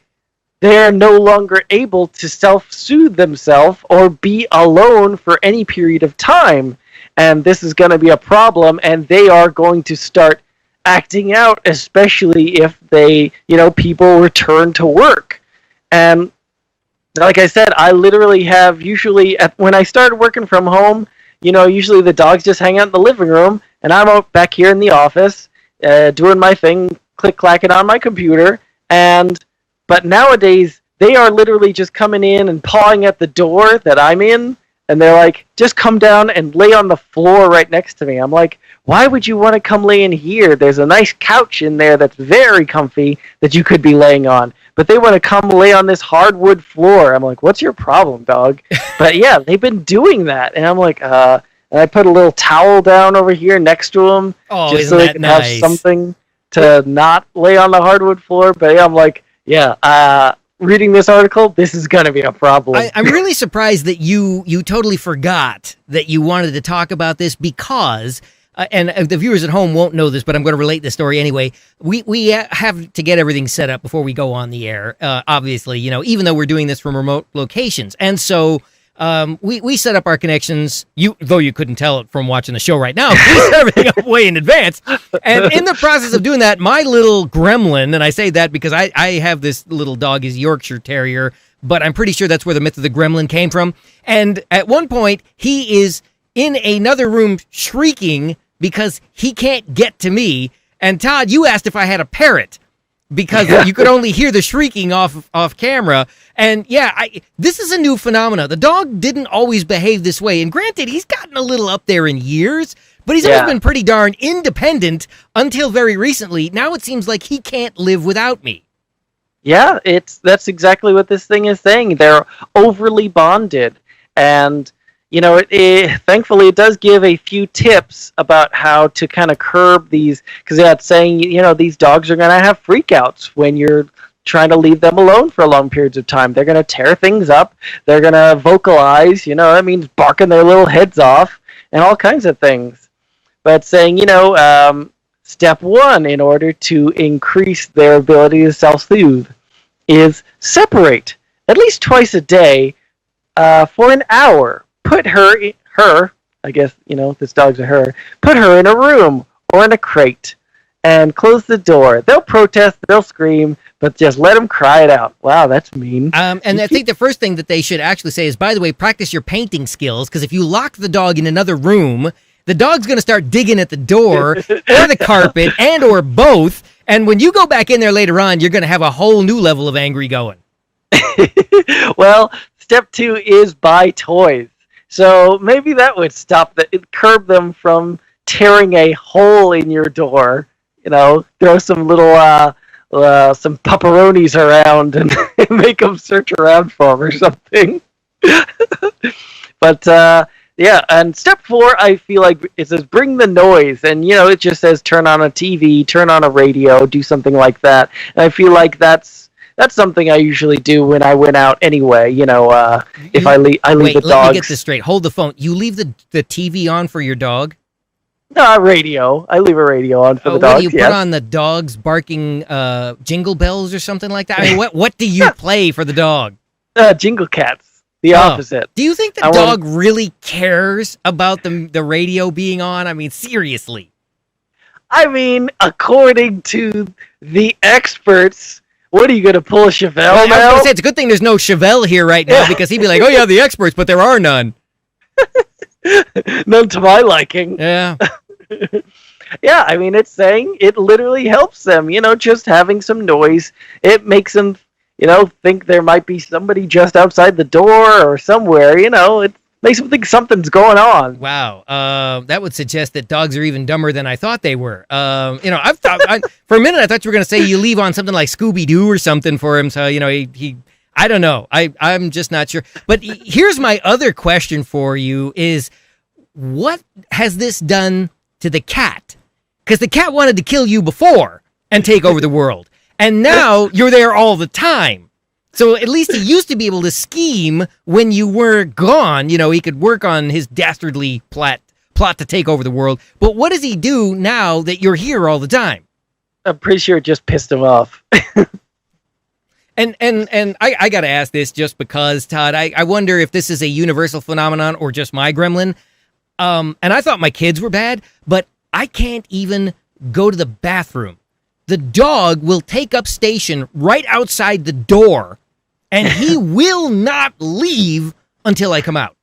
they're no longer able to self-soothe themselves or be alone for any period of time. And this is going to be a problem, and they are going to start acting out, especially if they, people return to work. And like I said, I literally have usually, when I started working from home, usually the dogs just hang out in the living room, and I'm out back here in the office doing my thing, click-clacking on my computer. But nowadays, they are literally just coming in and pawing at the door that I'm in, and they're like, just come down and lay on the floor right next to me. I'm like, why would you want to come lay in here? There's a nice couch in there that's very comfy that you could be laying on. But they want to come lay on this hardwood floor. I'm like, what's your problem, dog? But yeah, they've been doing that. And I'm like, and I put a little towel down over here next to them. Oh, just so they can have something to not lay on the hardwood floor. But yeah, I'm like, reading this article, this is going to be a problem. I'm really surprised that you totally forgot that you wanted to talk about this because, and the viewers at home won't know this, but I'm going to relate this story anyway. We have to get everything set up before we go on the air, obviously, even though we're doing this from remote locations. And so we set up our connections, though you couldn't tell it from watching the show right now, we set everything up way in advance. And in the process of doing that, my little gremlin, and I say that because I have this little dog, he's a Yorkshire Terrier, but I'm pretty sure that's where the myth of the gremlin came from. And at one point, he is in another room shrieking because he can't get to me. And Todd, you asked if I had a parrot, because you could only hear the shrieking off camera. And this is a new phenomena. The dog didn't always behave this way. And granted, he's gotten a little up there in years, but he's always been pretty darn independent until very recently. Now it seems like he can't live without me. Yeah, that's exactly what this thing is saying. They're overly bonded. And thankfully, it does give a few tips about how to kind of curb these, because it's saying, these dogs are going to have freakouts when you're trying to leave them alone for long periods of time. They're going to tear things up. They're going to vocalize, that means barking their little heads off and all kinds of things. But saying, step one in order to increase their ability to self-soothe is separate at least twice a day for an hour. Put her, I guess, this dog's a her, put her in a room or in a crate and close the door. They'll protest, they'll scream, but just let them cry it out. Wow, that's mean. And I think the first thing that they should actually say is, by the way, practice your painting skills, because if you lock the dog in another room, the dog's going to start digging at the door or the carpet and or both. And when you go back in there later on, you're going to have a whole new level of angry going. Well, step 2 is buy toys. So maybe that would curb them from tearing a hole in your door. Throw some little some pepperonis around and make them search around for them or something. But and step 4, I feel like it says bring the noise, and it just says turn on a TV, turn on a radio, do something like that. And I feel like that's something I usually do when I went out anyway. If I leave the dogs. Let me get this straight. Hold the phone. You leave the TV on for your dog? No, radio. I leave a radio on for the dogs. What do you put on the dogs barking jingle bells or something like that? I mean, what do you play for the dog? Jingle Cats. The opposite. Do you think the dog really cares about the radio being on? I mean, seriously. I mean, according to the experts, what are you going to pull a Chevelle now? I was going to say, it's a good thing there's no Chevelle here right now, because he'd be like, oh yeah, the experts, but there are none. None to my liking. Yeah. Yeah, I mean, it's saying it literally helps them, just having some noise. It makes them, think there might be somebody just outside the door or somewhere, it's makes them think something's going on. Wow. That would suggest that dogs are even dumber than I thought they were. I've thought for a minute I thought you were going to say you leave on something like Scooby-Doo or something for him. So, he I don't know. I'm just not sure. But here's my other question for you is, what has this done to the cat? Because the cat wanted to kill you before and take over the world. And now you're there all the time. So at least he used to be able to scheme when you were gone. He could work on his dastardly plot to take over the world. But what does he do now that you're here all the time? I'm pretty sure it just pissed him off. And I got to ask this just because, Todd, I wonder if this is a universal phenomenon or just my gremlin. And I thought my kids were bad, but I can't even go to the bathroom. The dog will take up station right outside the door, and he will not leave until I come out.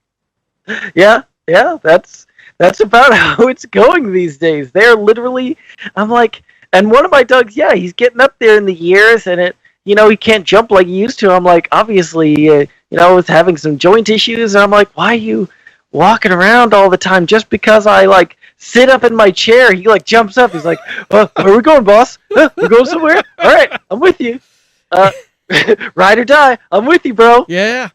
Yeah, that's about how it's going these days. They're literally, I'm like, and one of my dogs, he's getting up there in the years, and he can't jump like he used to. I'm like, obviously, was having some joint issues, and I'm like, why are you walking around all the time? Just because I sit up in my chair, he jumps up. He's like, where are we going, boss? We're going somewhere? All right, I'm with you. Ride or die. I'm with you, bro. Yeah.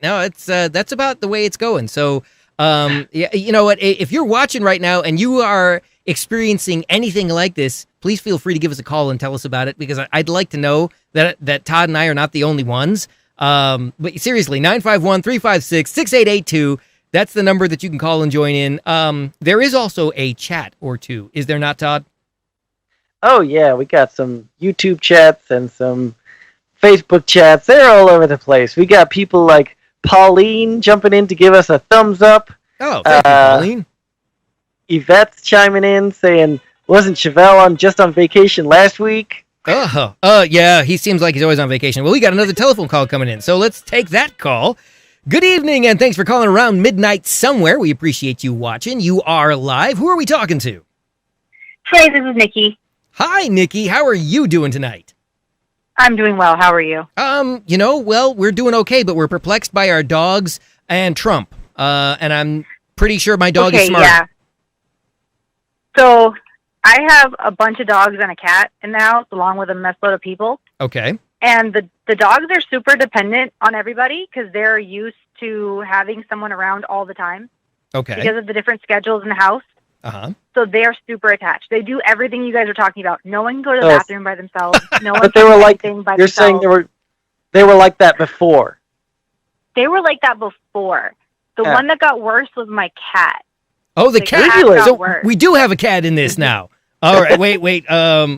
No, it's that's about the way it's going. So, you know what? If you're watching right now and you are experiencing anything like this, please feel free to give us a call and tell us about it, because I'd like to know that Todd and I are not the only ones. But seriously, 951-356-6882. That's the number that you can call and join in. There is also a chat or two. Is there not, Todd? Oh, yeah. We got some YouTube chats and some Facebook chats. They're all over the place. We got people like Pauline jumping in to give us a thumbs up. Oh, thank you, Pauline. Yvette's chiming in saying, wasn't Chevelle just on vacation last week? Yeah, he seems like he's always on vacation. Well, we got another telephone call coming in, so let's take that call. Good evening, and thanks for calling around midnight somewhere. We appreciate you watching. You are live. Who are we talking to? Hey, this is Nikki. Hi, Nikki. How are you doing tonight? I'm doing well. How are you? Well, we're doing okay, but we're perplexed by our dogs and Trump. And I'm pretty sure my dog is smart. Yeah. So I have a bunch of dogs and a cat in the house, along with a mess load of people. Okay. And the dogs are super dependent on everybody because they're used to having someone around all the time. Okay. Because of the different schedules in the house. Uh-huh. So they're super attached. They do everything you guys are talking about. No one can go to the bathroom by themselves. No one but they can were do like, anything by you're themselves. saying they were like that before. They were like that before. The one that got worse was my cat. Oh, the cat. got So worse. we do have a cat in this now. All right, wait.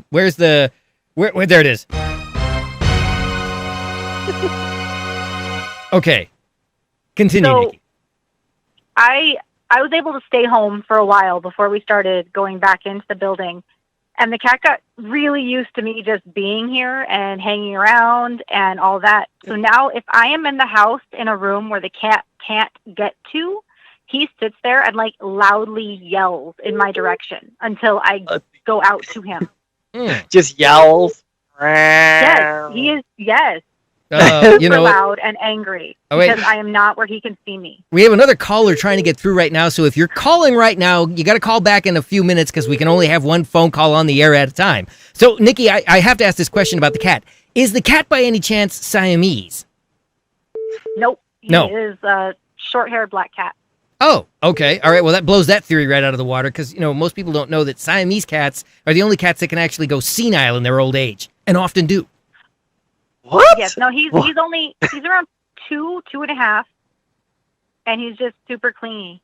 Where's the? Where? There it is. Okay, continue, So, Nikki. I was able to stay home for a while before we started going back into the building. And the cat got really used to me just being here and hanging around and all that. So now if I am in the house in a room where the cat can't get to, he sits there and loudly yells in my direction until I go out to him. Just yowls. Yes, he is. Yes. Super loud and angry because I am not where he can see me. We have another caller trying to get through right now, so if you're calling right now, you got to call back in a few minutes because we can only have one phone call on the air at a time. So, Nikki, I have to ask this question about the cat. Is the cat by any chance Siamese? Nope. He is a short-haired black cat. Oh, okay. All right. Well, that blows that theory right out of the water because, most people don't know that Siamese cats are the only cats that can actually go senile in their old age, and often do. What? Yes. No, he's around 2.5, and he's just super clingy.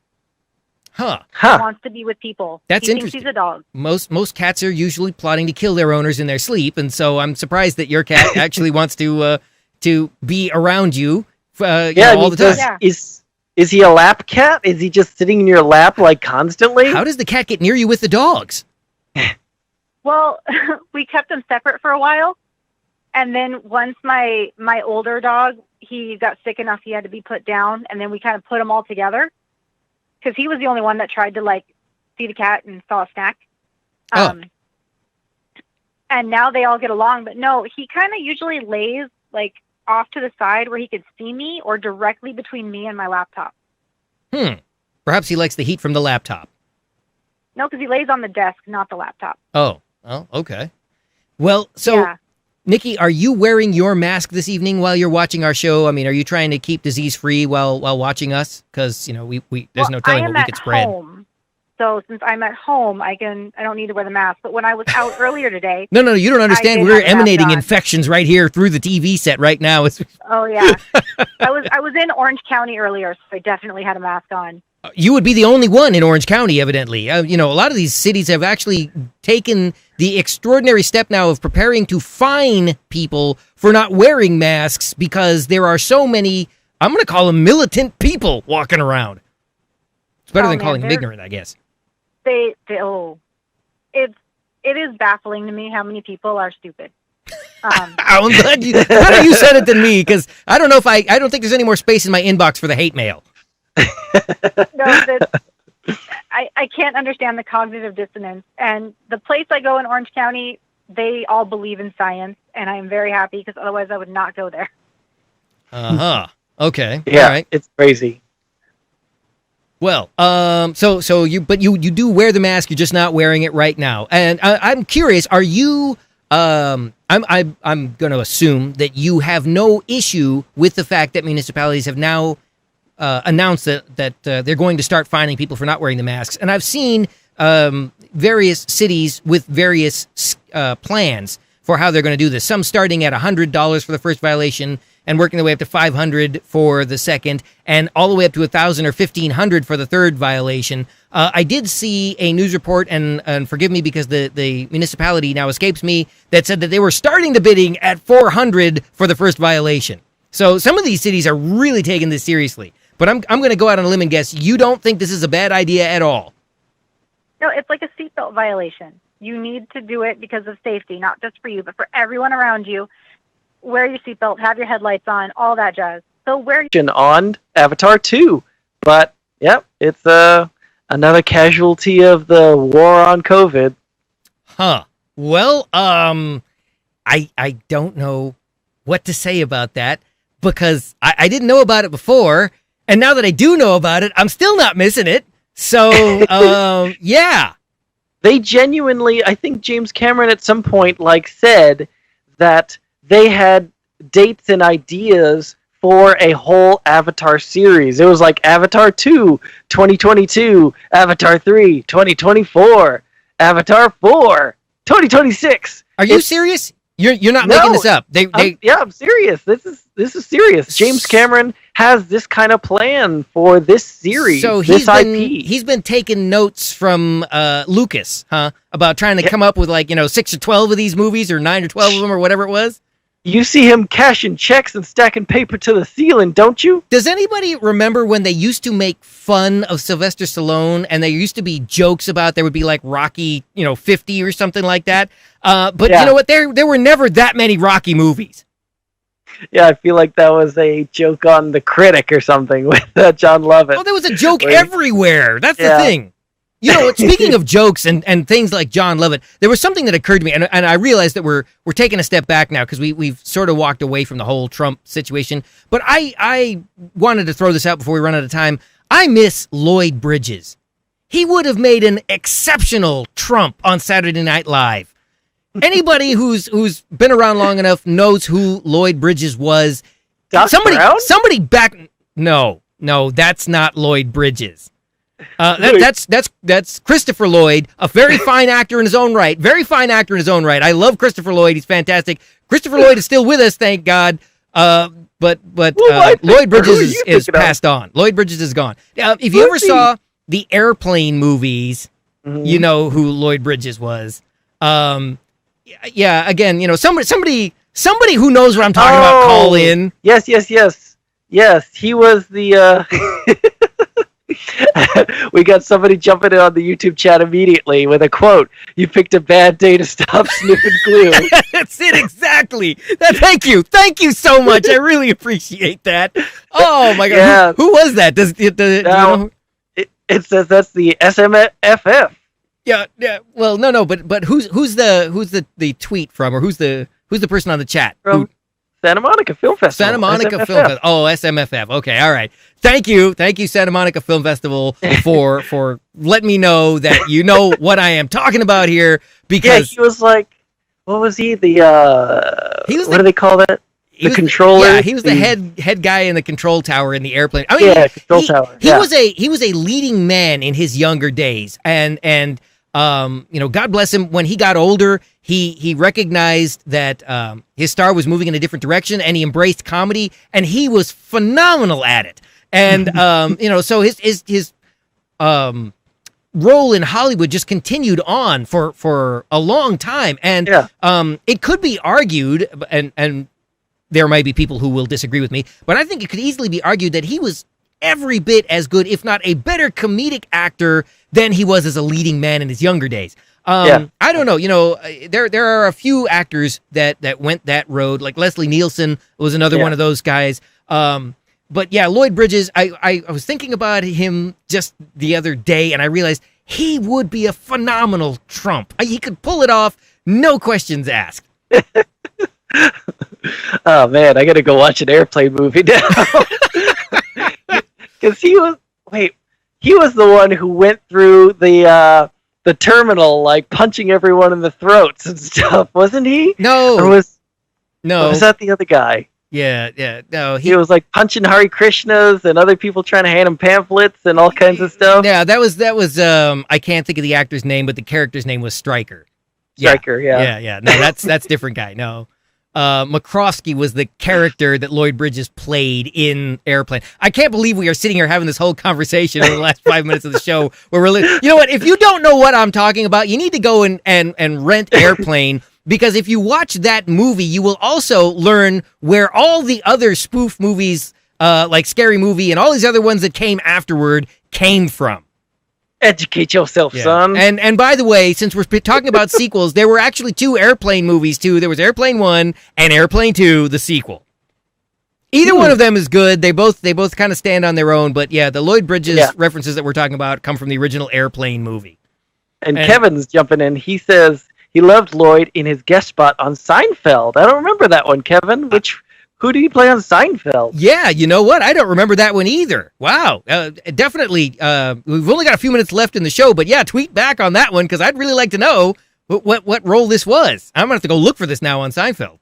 Huh. He wants to be with people. That's he interesting. Thinks he's a dog. Most cats are usually plotting to kill their owners in their sleep, and so I'm surprised that your cat actually wants to be around you, all the time. Is he a lap cat? Is he just sitting in your lap constantly? How does the cat get near you with the dogs? Well, we kept them separate for a while. And then once my older dog, he got sick enough he had to be put down, and then we kind of put them all together because he was the only one that tried to see the cat and saw a snack. And now they all get along, but no, he kind of usually lays off to the side where he could see me or directly between me and my laptop. Perhaps he likes the heat from the laptop. No, because he lays on the desk, not the laptop. Oh, okay. Well, so, Nikki, are you wearing your mask this evening while you're watching our show? I mean, are you trying to keep disease-free while watching us? Because, there's no telling what we could spread. Home. So since I'm at home, I don't need to wear the mask. But when I was out earlier today... No, you don't understand. We're emanating infections right here through the TV set right now. Oh, yeah. I was in Orange County earlier, so I definitely had a mask on. You would be the only one in Orange County, evidently. A lot of these cities have actually taken the extraordinary step now of preparing to fine people for not wearing masks because there are so many, I'm going to call them militant people walking around. It's better than calling them ignorant, I guess. It is baffling to me how many people are stupid. I'm glad better you said it than me, because I don't think there's any more space in my inbox for the hate mail. No, I can't understand the cognitive dissonance. And the place I go in Orange County, they all believe in science, and I'm very happy because otherwise I would not go there. Okay. Yeah, all right. It's crazy. Well, so you do wear the mask. You're just not wearing it right now. And I'm curious, are you? I'm going to assume that you have no issue with the fact that municipalities have now announced that they're going to start fining people for not wearing the masks. And I've seen various cities with various plans for how they're going to do this. Some starting at $100 for the first violation and working their way up to $500 for the second, and all the way up to $1,000 or $1,500 for the third violation. I did see a news report, and forgive me because the municipality now escapes me, that said that they were starting the bidding at $400 for the first violation. So some of these cities are really taking this seriously. But I'm going to go out on a limb and guess you don't think this is a bad idea at all. No, it's like a seatbelt violation. You need to do it because of safety, not just for you, but for everyone around you. Wear your seatbelt, have your headlights on, all that jazz. So on Avatar 2. But, yep, it's another casualty of the war on COVID. Well, I don't know what to say about that because I didn't know about it before. And now that I do know about it, I'm still not missing it. So, yeah. They genuinely, I think James Cameron at some point, said that they had dates and ideas for a whole Avatar series. It was like Avatar 2, 2022, Avatar 3, 2024, Avatar 4, 2026. Are you serious? You're not making this up. I'm serious. This is serious. James Cameron has this kind of plan for this series. So he's been taking notes from Lucas, about trying to come up with 6 or 12 of these movies, or 9 or 12 of them, or whatever it was. You see him cashing checks and stacking paper to the ceiling, don't you? Does anybody remember when they used to make fun of Sylvester Stallone and there used to be jokes about there would be Rocky, 50 or something like that? But you know what? There were never that many Rocky movies. Yeah, I feel like that was a joke on The Critic or something with John Lovett. Well, there was a joke everywhere. That's the thing. Speaking of jokes and things like John Lovett, there was something that occurred to me, and I realized that we're taking a step back now because we've sort of walked away from the whole Trump situation. But I wanted to throw this out before we run out of time. I miss Lloyd Bridges. He would have made an exceptional Trump on Saturday Night Live. Anybody who's been around long enough knows who Lloyd Bridges was. Somebody back. No, that's not Lloyd Bridges. That's Christopher Lloyd, a very fine actor in his own right. I love Christopher Lloyd. He's fantastic. Christopher Lloyd is still with us, thank God. But Lloyd Bridges is passed on. Lloyd Bridges is gone. If you ever saw the Airplane movies, you know who Lloyd Bridges was. Yeah, again, somebody who knows what I'm talking about, call in. Yes. He was the. We got somebody jumping in on the YouTube chat immediately with a quote. You picked a bad day to stop sniffing glue. That's it, exactly. Thank you so much. I really appreciate that. Oh my God, yeah. Who was that? Do you know? It says that's the SMFF. Yeah. Well, no, but who's the tweet from, or who's the person on the chat? Santa Monica Film Festival. Santa Monica SMFF. Film Festival. Oh, SMFF. Okay, all right. Thank you, Santa Monica Film Festival, for letting me know that you know what I am talking about here. Because he was like, what was he? What do they call that? The controller. Yeah, he was the head guy in the control tower in the airplane. I mean, control tower. He was a leading man in his younger days, and God bless him. When he got older, he recognized that his star was moving in a different direction, and he embraced comedy, and he was phenomenal at it. And so his role in Hollywood just continued on for a long time, and it could be argued, and there might be people who will disagree with me, but I think it could easily be argued that he was every bit as good, if not a better comedic actor than he was as a leading man in his younger days. I don't know. There are a few actors that went that road, like Leslie Nielsen was another one of those guys. But yeah, Lloyd Bridges, I was thinking about him just the other day, and I realized he would be a phenomenal Trump. He could pull it off, no questions asked. Oh man, I gotta go watch an Airplane movie now. Because he was the one who went through the terminal, like punching everyone in the throats and stuff, wasn't he? No. Or was that the other guy? Yeah. No, he was like punching Hare Krishnas and other people trying to hand him pamphlets and all kinds of stuff. Yeah, that was I can't think of the actor's name, but the character's name was Stryker. Stryker, yeah. Yeah. No, that's different guy. No. McCroskey was the character that Lloyd Bridges played in Airplane. I can't believe we are sitting here having this whole conversation in the last 5 minutes of the show where you know what? If you don't know what I'm talking about, you need to go and rent Airplane, because if you watch that movie, you will also learn where all the other spoof movies, like Scary Movie and all these other ones that came afterward, came from. Educate yourself, son. And by the way, since we're talking about sequels, there were actually 2 Airplane movies too. There was Airplane 1 and Airplane 2, the sequel. Either one of them is good. They both kind of stand on their own. But yeah, the Lloyd Bridges references that we're talking about come from the original Airplane movie. And Kevin's jumping in. He says he loved Lloyd in his guest spot on Seinfeld. I don't remember that one, Kevin. Who did he play on Seinfeld? Yeah, you know what? I don't remember that one either. Wow. Definitely. We've only got a few minutes left in the show, but yeah, tweet back on that one, because I'd really like to know what role this was. I'm going to have to go look for this now on Seinfeld.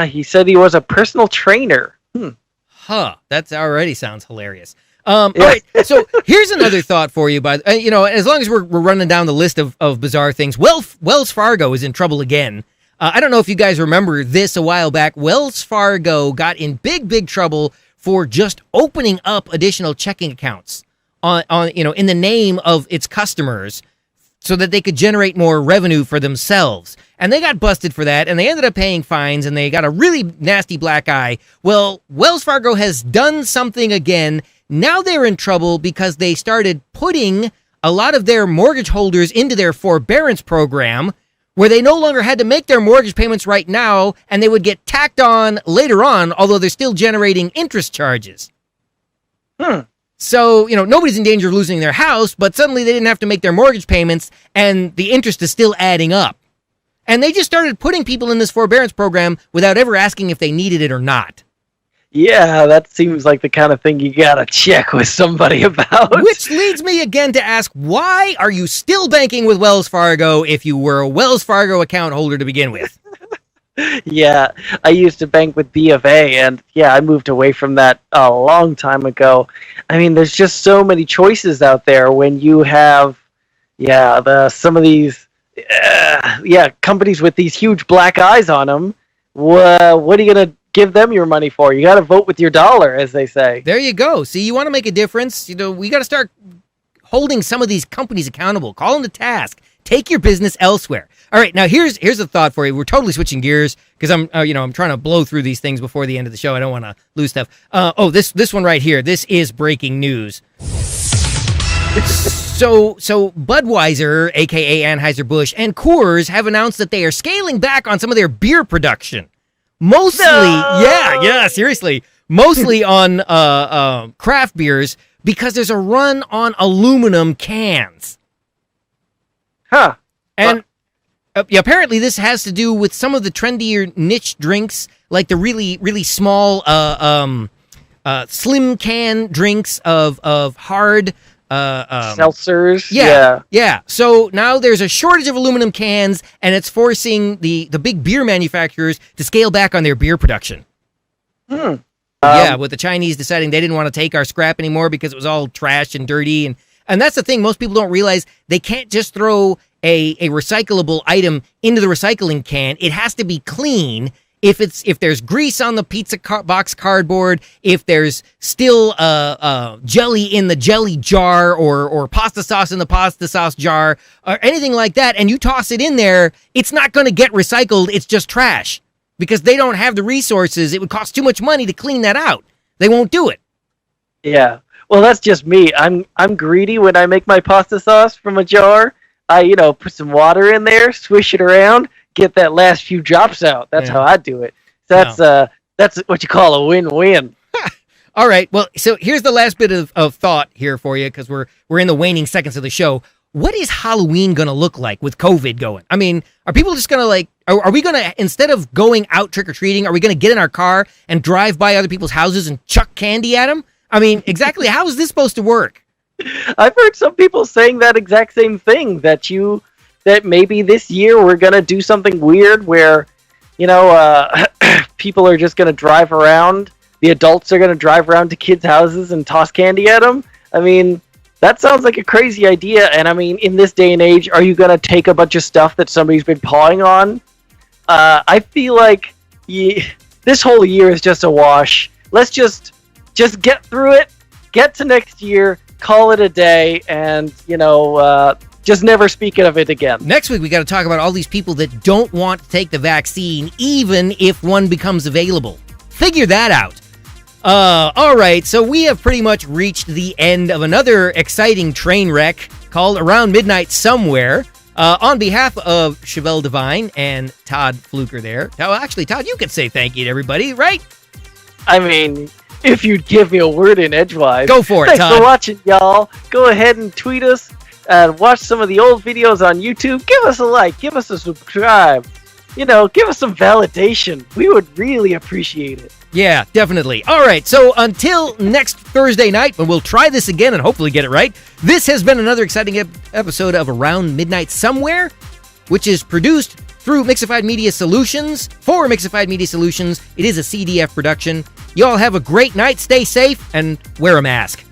He said he was a personal trainer. That already sounds hilarious. All right, so here's another thought for you. As long as we're running down the list of bizarre things, Wells Fargo is in trouble again. I don't know if you guys remember this a while back. Wells Fargo got in big trouble for just opening up additional checking accounts in the name of its customers so that they could generate more revenue for themselves. And they got busted for that, and they ended up paying fines, and they got a really nasty black eye. Well, Wells Fargo has done something again. Now they're in trouble because they started putting a lot of their mortgage holders into their forbearance program, where they no longer had to make their mortgage payments right now, and they would get tacked on later on, although they're still generating interest charges. So, nobody's in danger of losing their house, but suddenly they didn't have to make their mortgage payments, and the interest is still adding up. And they just started putting people in this forbearance program without ever asking if they needed it or not. Yeah, that seems like the kind of thing you gotta check with somebody about. Which leads me again to ask, why are you still banking with Wells Fargo if you were a Wells Fargo account holder to begin with? Yeah, I used to bank with B of A, and I moved away from that a long time ago. I mean, there's just so many choices out there when you have, some of these, companies with these huge black eyes on them. What are you gonna give them your money for? You got to vote with your dollar, as they say. There you go. See, you want to make a difference. We got to start holding some of these companies accountable. Call them to task. Take your business elsewhere. All right, now here's a thought for you. We're totally switching gears because I'm trying to blow through these things before the end of the show. I don't want to lose stuff. This one right here. This is breaking news. So Budweiser, aka Anheuser-Busch, and Coors have announced that they are scaling back on some of their beer production. Mostly, seriously. Mostly on craft beers, because there's a run on aluminum cans. Huh. And apparently this has to do with some of the trendier niche drinks, like the really, really small slim can drinks of hard seltzers. Yeah. So now there's a shortage of aluminum cans, and it's forcing the big beer manufacturers to scale back on their beer production. With the Chinese deciding they didn't want to take our scrap anymore because it was all trash and dirty. And that's the thing. Most people don't realize they can't just throw a recyclable item into the recycling can. It has to be clean. If there's grease on the pizza box cardboard, if there's still jelly in the jelly jar or pasta sauce in the pasta sauce jar or anything like that, and you toss it in there, it's not going to get recycled. It's just trash because they don't have the resources. It would cost too much money to clean that out. They won't do it. Yeah. Well, that's just me. I'm greedy when I make my pasta sauce from a jar. I put some water in there, swish it around, get that last few drops out. That's how I do it. So that's what you call a win-win. All right. Well, so here's the last bit of thought here for you, because we're in the waning seconds of the show. What is Halloween going to look like with COVID going? I mean, are people just going to are we going to, instead of going out trick-or-treating, are we going to get in our car and drive by other people's houses and chuck candy at them? I mean, exactly how is this supposed to work? I've heard some people saying that exact same thing, that maybe this year we're going to do something weird where, people are just going to drive around. The adults are going to drive around to kids' houses and toss candy at them. I mean, that sounds like a crazy idea. And I mean, in this day and age, are you going to take a bunch of stuff that somebody's been pawing on? I feel like this whole year is just a wash. Let's just get through it, get to next year, call it a day, and, just never speak of it again. Next week, we got to talk about all these people that don't want to take the vaccine, even if one becomes available. Figure that out. All right, so we have pretty much reached the end of another exciting train wreck called Around Midnight Somewhere. On behalf of Chevelle Devine and Todd Fluker there. Now, actually, Todd, you could say thank you to everybody, right? I mean, if you'd give me a word in edgewise. Go for it, Todd. Todd. Thanks for watching, y'all. Go ahead and tweet us and watch some of the old videos on YouTube. Give us a like. Give us a subscribe. Give us some validation. We would really appreciate it. Yeah, definitely. All right, so until next Thursday night, when we'll try this again and hopefully get it right, this has been another exciting episode of Around Midnight Somewhere, which is produced through Mixified Media Solutions. For Mixified Media Solutions, it is a CDF production. You all have a great night, stay safe, and wear a mask.